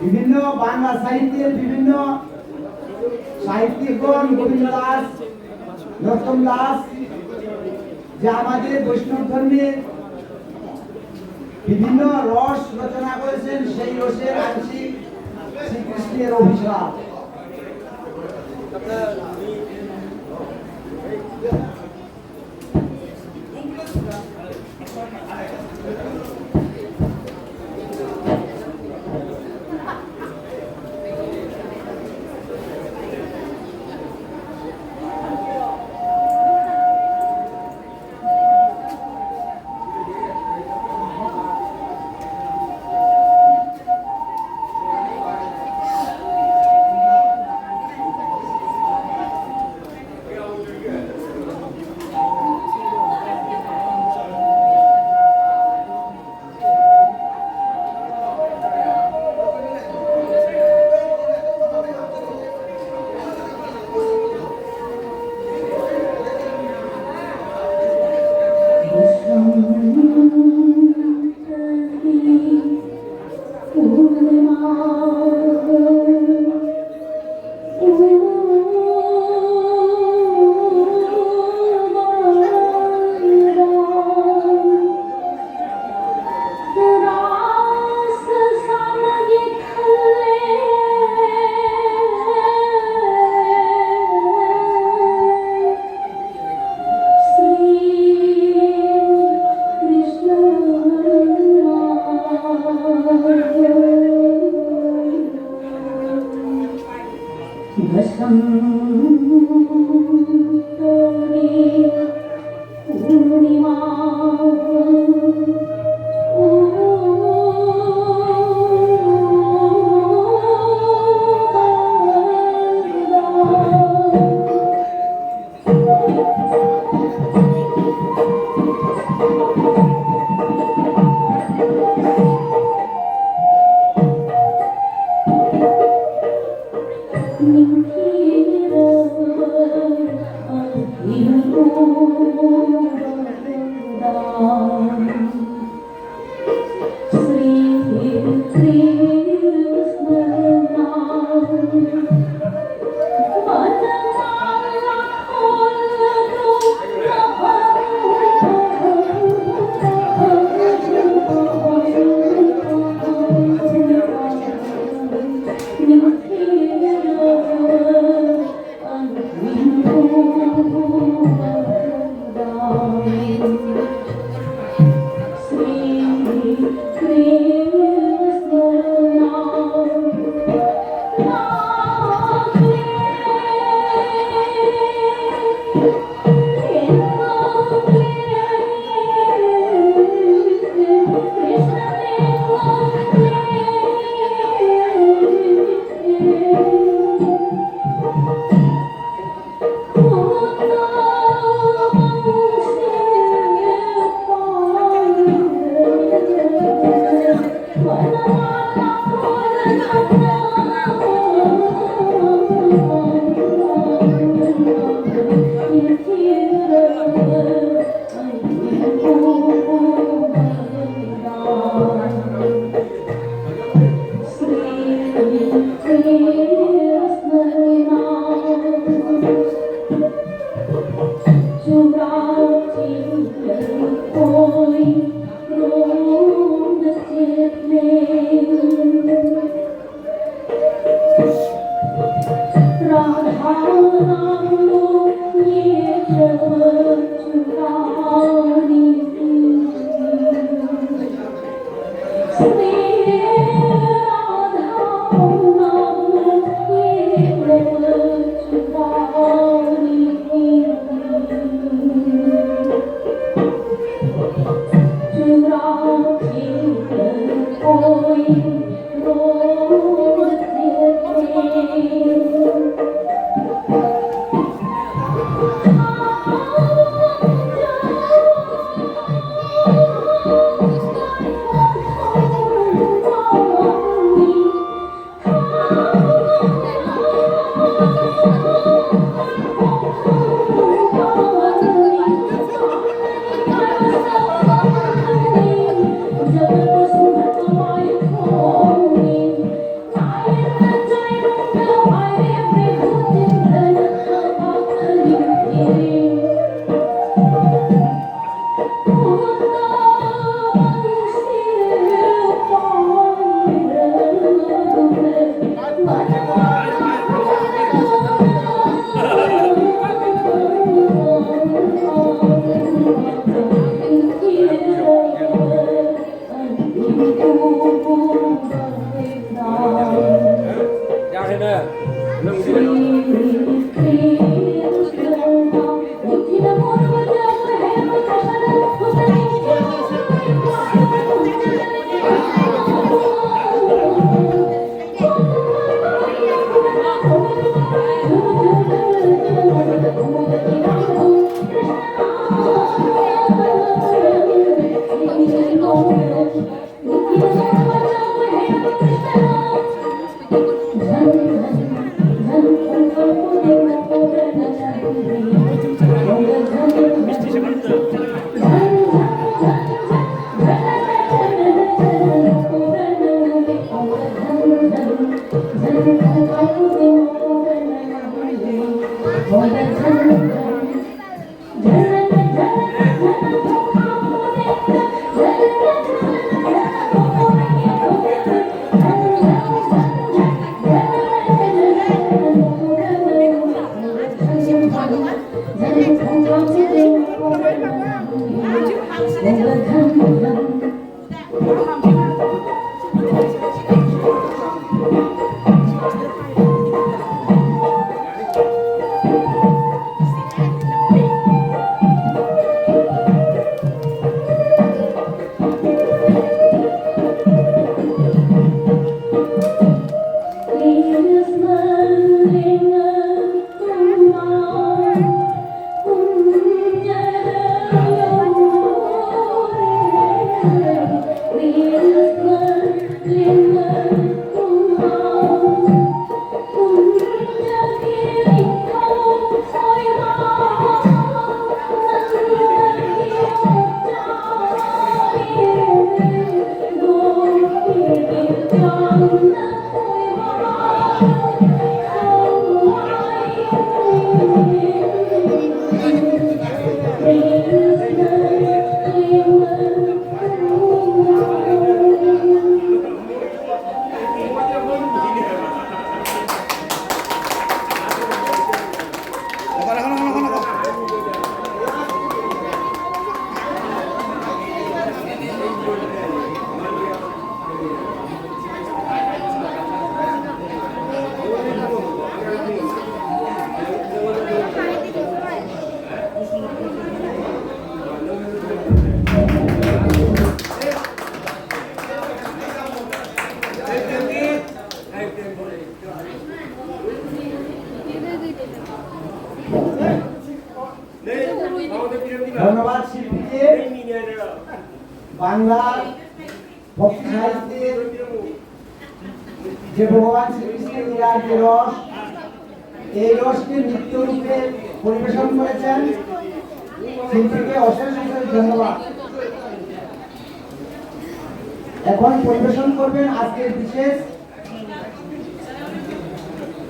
বিভিন্ন বাংলা সাহিত্যের বিভিন্ন সাহিত্যিকগণ গোবিন্দ দাস নরোত্তম দাস যে আমাদের বৈষ্ণব ধর্মের বিভিন্ন রস রচনা করেছেন সেই রসের আংশিক শ্রীকৃষ্ণের অভিশাপ Mình khi ধন্যবাদ শিল্পীকে। বাংলা ভক্তি সাহিত্যের যে ভগবান শ্রীকৃষ্ণের লীলার যে রস, এই রসকে নৃত্য রূপে পরিবেশন করেছেন শিল্পীকে অশেষ অশেষ ধন্যবাদ। এখন পরিবেশন করবেন আজকের বিশেষ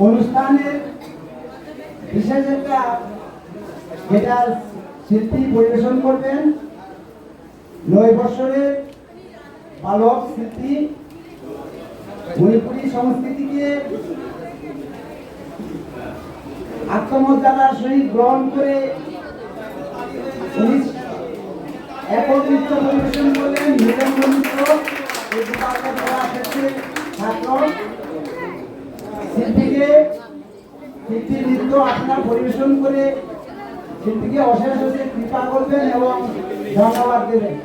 অনুষ্ঠানের বিশেষ একটা মেটাল শিল্পী পরিবেশন করবেন 9 বছরের বালক শিল্পী মণিপুরী সংস্কৃতিকে আত্মমর্যাদার সহিত গ্রহণ করে একক নৃত্য পরিবেশন করলেন মৃদঙ্গ নৃত্য। এই ডিপার্টমেন্ট কলাক্ষেত্রের ছাত্র শিল্পী নৃত্য আপনারা পরিবেশন করে শিল্পীকে অশেষ অশেষ কৃপা করবেন এবং ধন্যবাদ দেবেন।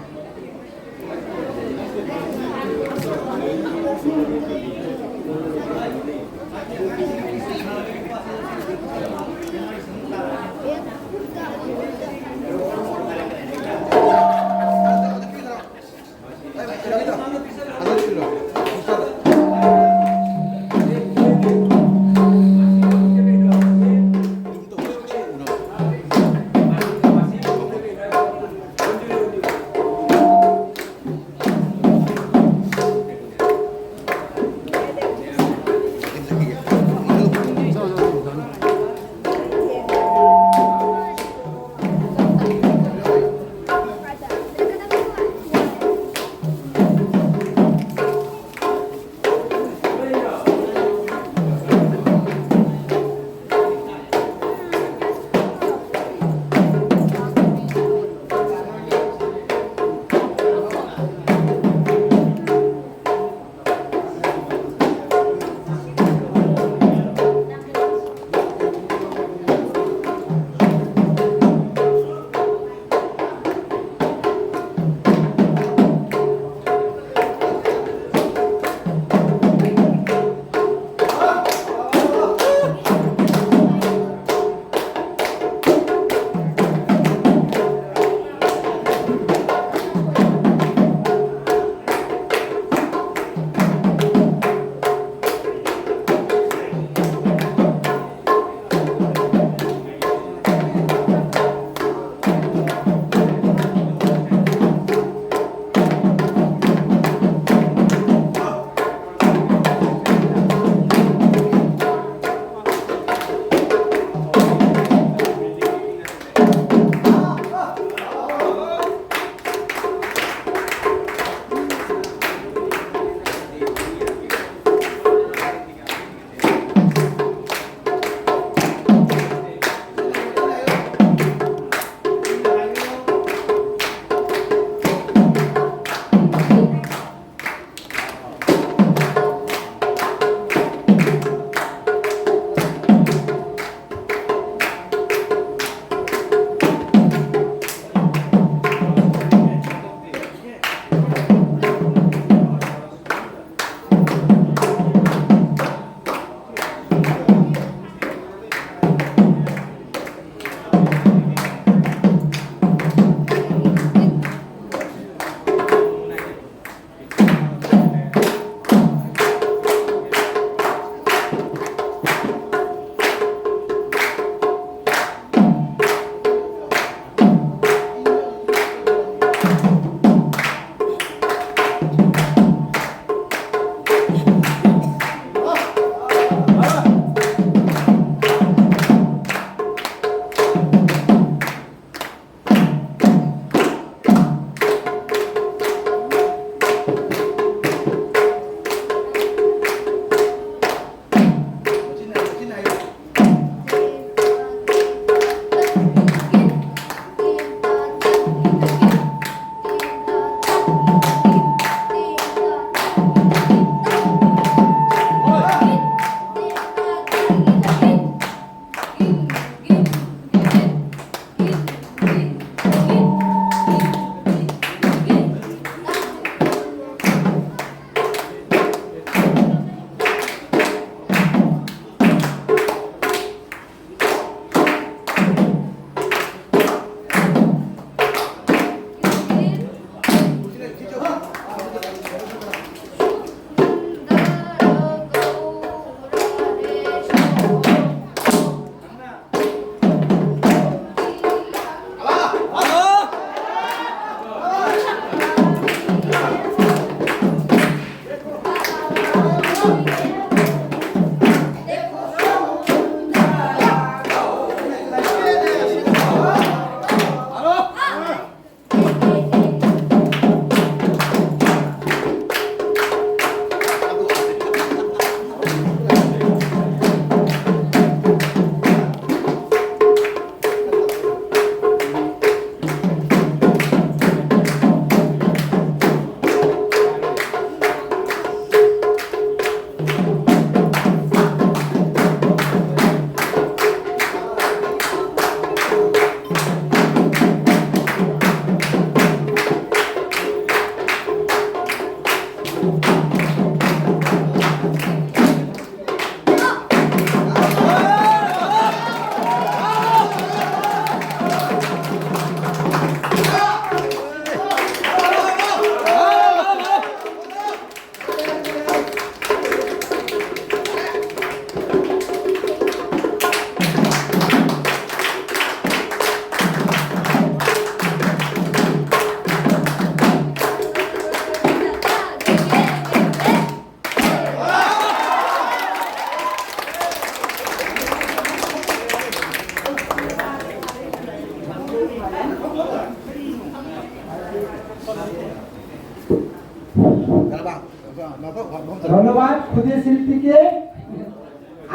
ক্ষুদে শিল্পীকে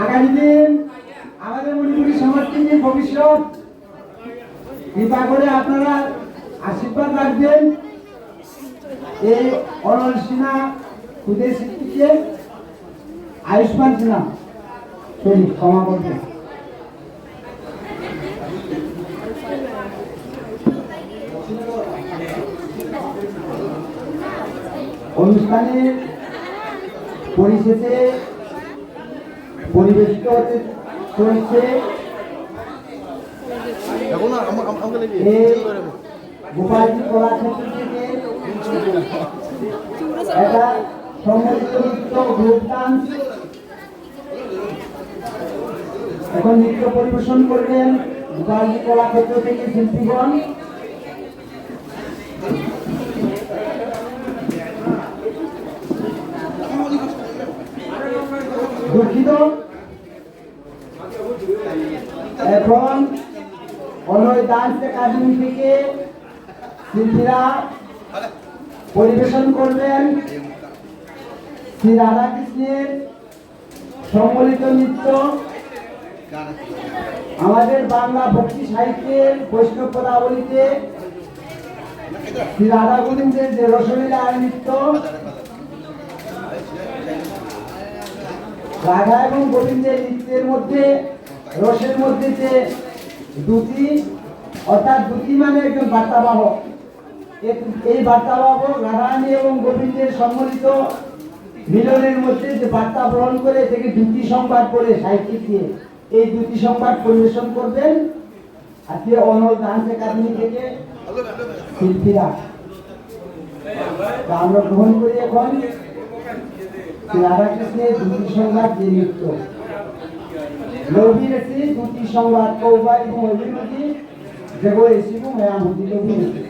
আগামী দিন আমাদের মণিপুরী সমাজকে ভবিষ্যৎ কৃপা করে আপনারা আশীর্বাদ রাখবেন। এই অনল সিনহা ক্ষুদে শিল্পীকে আয়ুষ্মান সিনহা ক্ষমা করবেন। অনুষ্ঠানের পরিশেষে পরিবেশিত হতে চলছে এই গোপালজি কলাক্ষেত্র থেকে একটা সম্মিলিত নৃত্য গ্রুপ ডান্স। এখন নৃত্য পরিবেশন করবেন গোপালজি কলাক্ষেত্র থেকে শিল্পীগণ। দুঃখিত, এখন অনয় ডান্স একাডেমি থেকে শিল্পীরা পরিবেশন করবেন শ্রী রাধাকৃষ্ণের সম্মিলিত নৃত্য। আমাদের বাংলা ভক্তি সাহিত্যের বৈষ্ণব পদাবলীতে শ্রী রাধা গোবিন্দের যে রসলীলা নৃত্য, রাধা এবং গোবিন্দের নৃত্যের মধ্যে রসের মধ্যে যে দুটি, অর্থাৎ দুটি মানে একজন বার্তাবাহক, এই বার্তাবাহক রাধারানী এবং গোবিন্দের সম্মিলিত মিলনের মধ্যে যে বার্তা বহন করে থেকে দুটি সংবাদ বলে সাহিত্যিক দিয়ে এই দুটি সংবাদ পরিবেশন করবেন আজকে অনল ডান্স একাডেমি থেকে শিল্পীরা। আমরা গ্রহণ করি এখন রাধাকৃষ্ণের দুটি সংবাদ যে নৃত্য লৌহিরেছি দুটি সংবাদ কৌবা এবং অভিমতি জগো এসিবু মেয়ামতি লৌহিরেছি।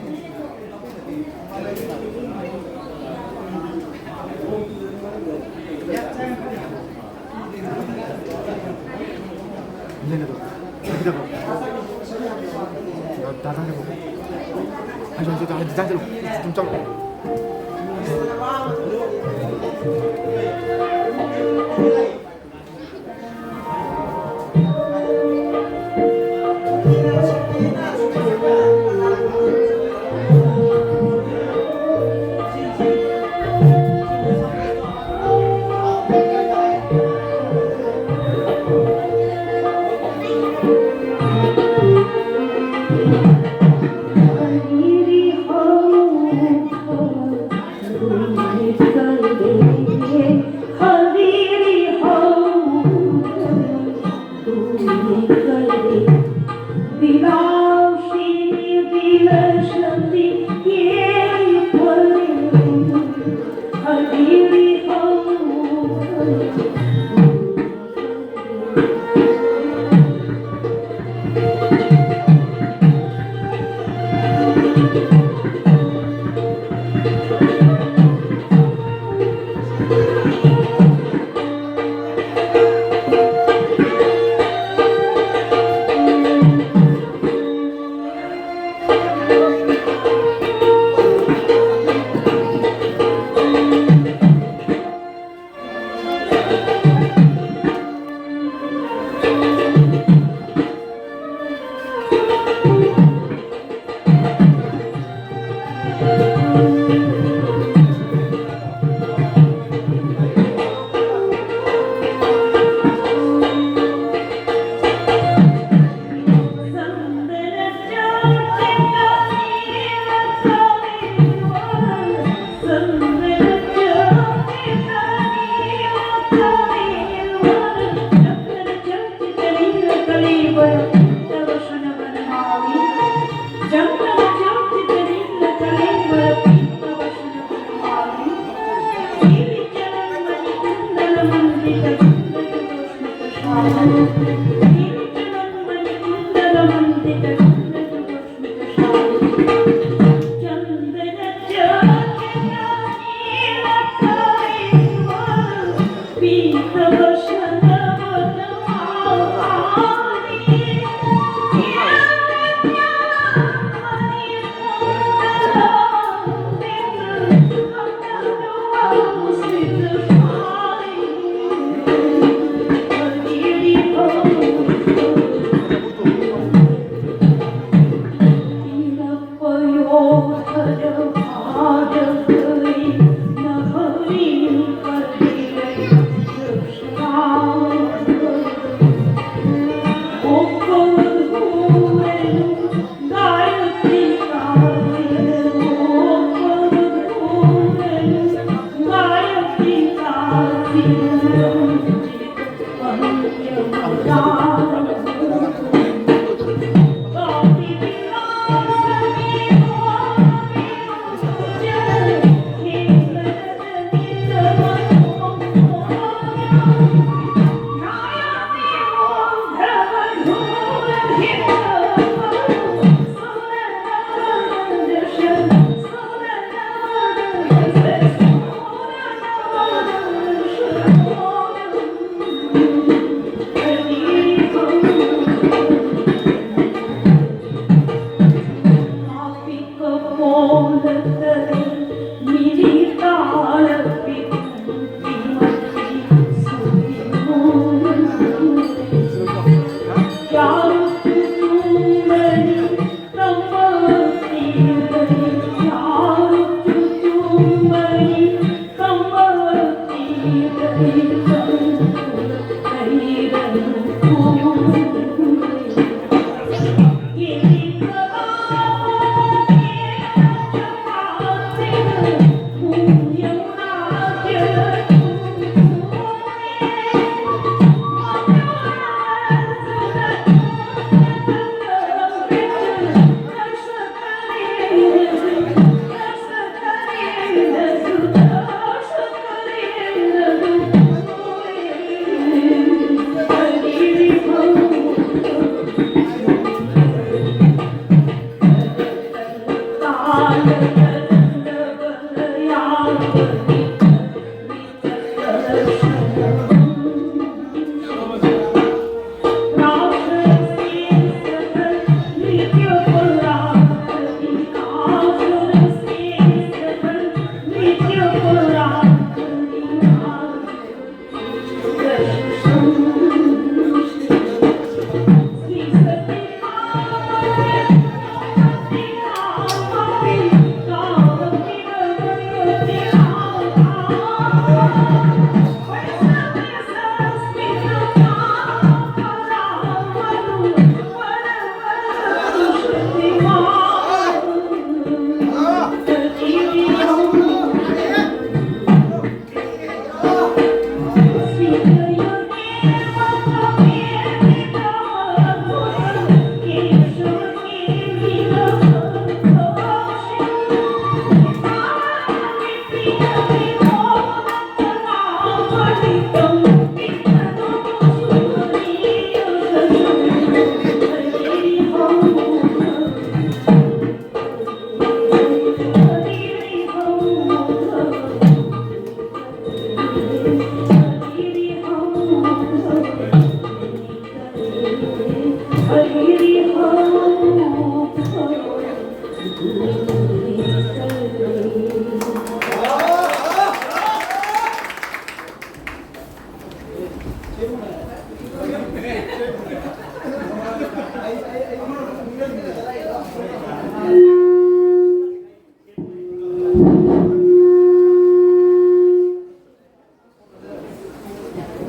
다산해 보고. 아니 좀 짧아.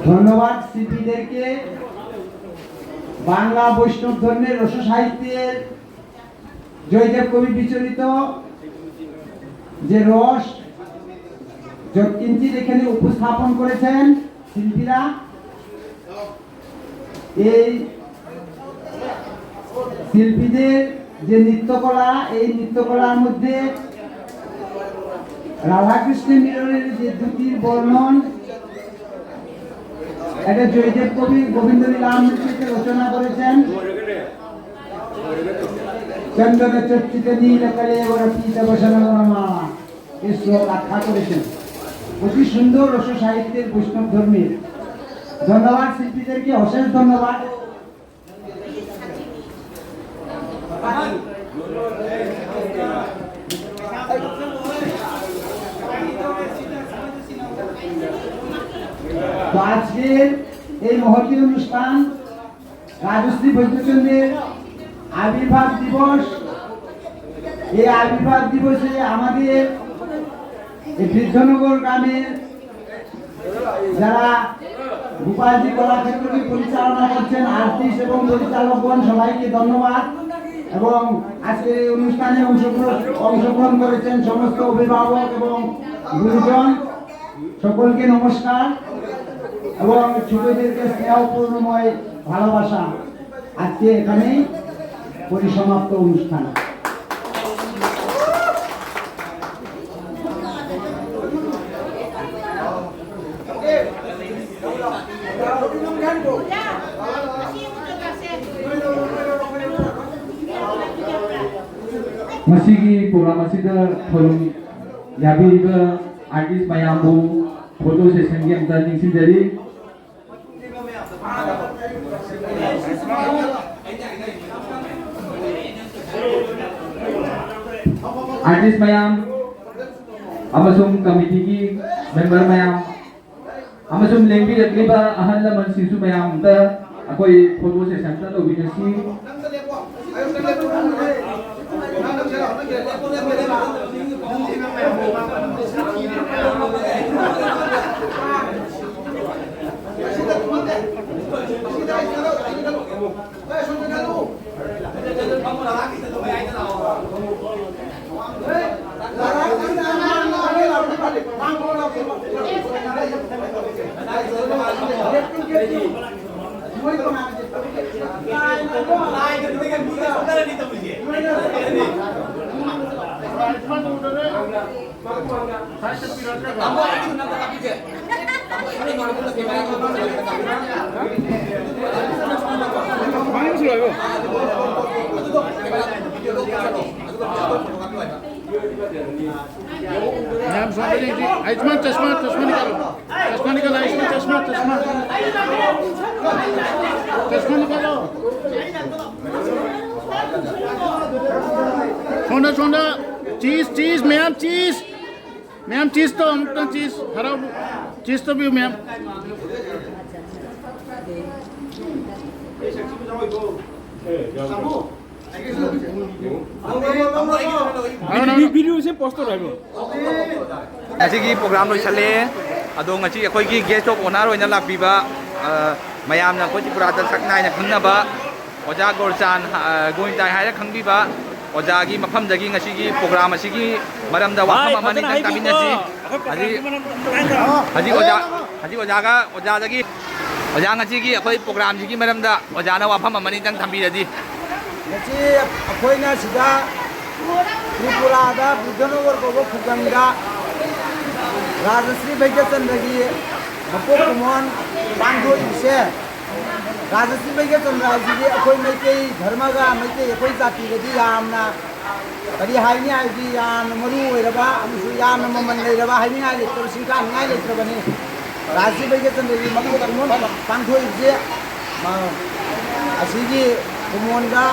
ধন্যবাদ শিল্পীদেরকে। বাংলা বৈষ্ণব ধর্মের রস সাহিত্যের জয়দেব কবি বিচলিত যে রস যৎকিঞ্চিৎ এখানে উপস্থাপন করেছেন শিল্পীরা। এই শিল্পীদের যে নৃত্যকলা, এই নৃত্যকলার মধ্যে রাধাকৃষ্ণ মিলনের যে দুটির বর্ণন, এটা জয়দেব কবি গোবিন্দ লীলামৃতে রচনা করেছেন। চন্দন চর্চিত নীলকালে পীত বসন মা এই শ্লোক আখ্যা করেছেন। অতি সুন্দর রস সাহিত্যের বৈষ্ণব ধর্মের। ধন্যবাদ শিল্পীদেরকে, অশেষ ধন্যবাদ। তো আজকের এই মহতী অনুষ্ঠান রাজশ্রী বৈদ্যচন্দ্রের আবির্ভাব দিবস। এই আবির্ভাব দিবসে আমাদের এই বৃদ্ধনগর গ্রামের যারা গোপালজি কলাক্ষেত্রকে পরিচালনা করছেন, আর্টিস্ট এবং পরিচালকগণ, সবাইকে ধন্যবাদ। এবং আজকের এই অনুষ্ঠানে অংশগ্রহণ করেছেন সমস্ত অভিভাবক এবং গুরুজন, সকলকে নমস্কার। এবং ছোটদেরকে স্নেহপূর্ণময় ভালোবাসা। আজকে এখানেই পরিসমাপ্ত অনুষ্ঠান। ꯃꯁꯤꯒꯤ ꯄ꯭ꯔꯣꯒ꯭ꯔꯥꯝ ꯑꯁꯤꯗ ꯊꯧꯔꯝ ꯌꯥꯕꯤꯔꯤꯕ ꯑꯥꯔꯇꯤꯁ ꯃꯌꯥꯝꯕꯨ ꯐꯣꯇꯣ ꯁꯦꯁꯟꯒꯤ ꯑꯃꯨꯛꯇ ꯅꯤꯡꯁꯤꯡꯖꯔꯤ꯫ आर्टिस्ट मैम अमसुम कमिटी मेंबर मैम अमसुम लेंबीरक्लिबा अहल लमन सिसु मैम दा अकोई फोटो सेशन ता लोबिनसी। आयुष्मान चश्मा चश्मा निकालो, चश्मा निकालो, आयुष्मान चश्मा चश्मा चश्मा निकालो। सोना सोना चीज चीज मैम चीज तो अमुक चीज हराओ चीज तो भी मैम। वीडियो से पोस्टर है असीगी प्रोग्राम लोइसले अदो ngasi अखोइगी गेस्ट ऑफ ऑनर ओइना लाक्पीबा मयामना कोचिपुरादा सकनाइना खंगनाबा ओजा गोरचान गोइंताइ हाइरा खंगबीबा ओजागी मफमदगी ngasiगी प्रोग्राम असीगी मरमदा वाफम अमानि ताबिनसी हजी ओजागा ओजादगी ओजा ngasiगी अखोइ प्रोग्राम जिगी मरमदा ओजाना वाफम अमानि तंग थंबीरदी ngasi अखोइना सिदा त्रिपुरादा बुद्धनगर को खुगंगा राजश्री बैगचंद्र की मको कुमोन पांगो इसे राजश्री बैगचंद्र जी अखोइ मैते धर्म का मैते अखोइ जाति गदी यामना करी हाइनी आइदी याम मरु ओइरबा अमसु याम ममन लेरबा हाइनी हाइ लेत्र सिंका नाइ लेत्रबनी राजश्री बैगचंद्र जी मको कुमोन पांगो इसे असिगी कुमोनगा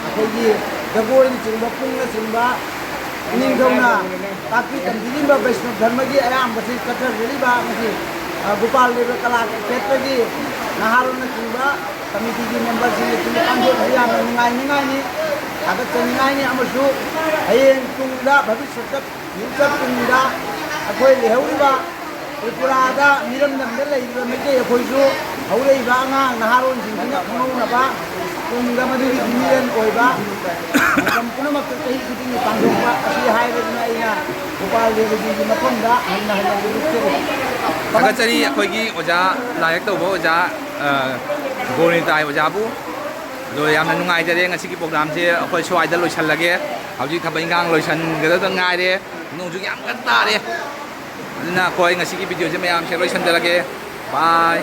अखोइ जगोई चिंबा पुंग चिंबा निंगौना ताकि तंदिलिबा वैष्णव धर्म की आयाम बसी कथर रेलिबा मसी गोपाल देव कला क्षेत्र की नहारोन चिंबा कमिटी की मेंबर सिंह चिंबा पांगो भैया निंगाई नि आगत चनिंगाई नि अमसु हयें तुंगदा भविष्य फ्यूचर तुंगदा अखोइ लेहौरिबा त्रिपुरादा मिरम नमदे लेइबा मेके अखोइसु हौरेइबा अंगांग नहारोन सिंहना खंगौनाबा तुंगा मदुरी मिलियन ओइबा संपूर्ण कई खुदिंग पांगोबा असि हाइबना इना गोपाल देव जी की मफमदा हन्ना हन्ना गुरुचे अगचरी अखोइगी ओजा लायक तौबो ओजा गोरिताइ ओजाबु दो यामना नुंगाइजरे ngasiगी प्रोग्राम से अखोइ स्वाइदा लोइसलगे हौजि थबा इंगांग लोइसनगदा ngaire नोंजु याम कन तारे अदुना अखोइ ngasiगी वीडियो से मयाम से लोइसनदरगे बाय।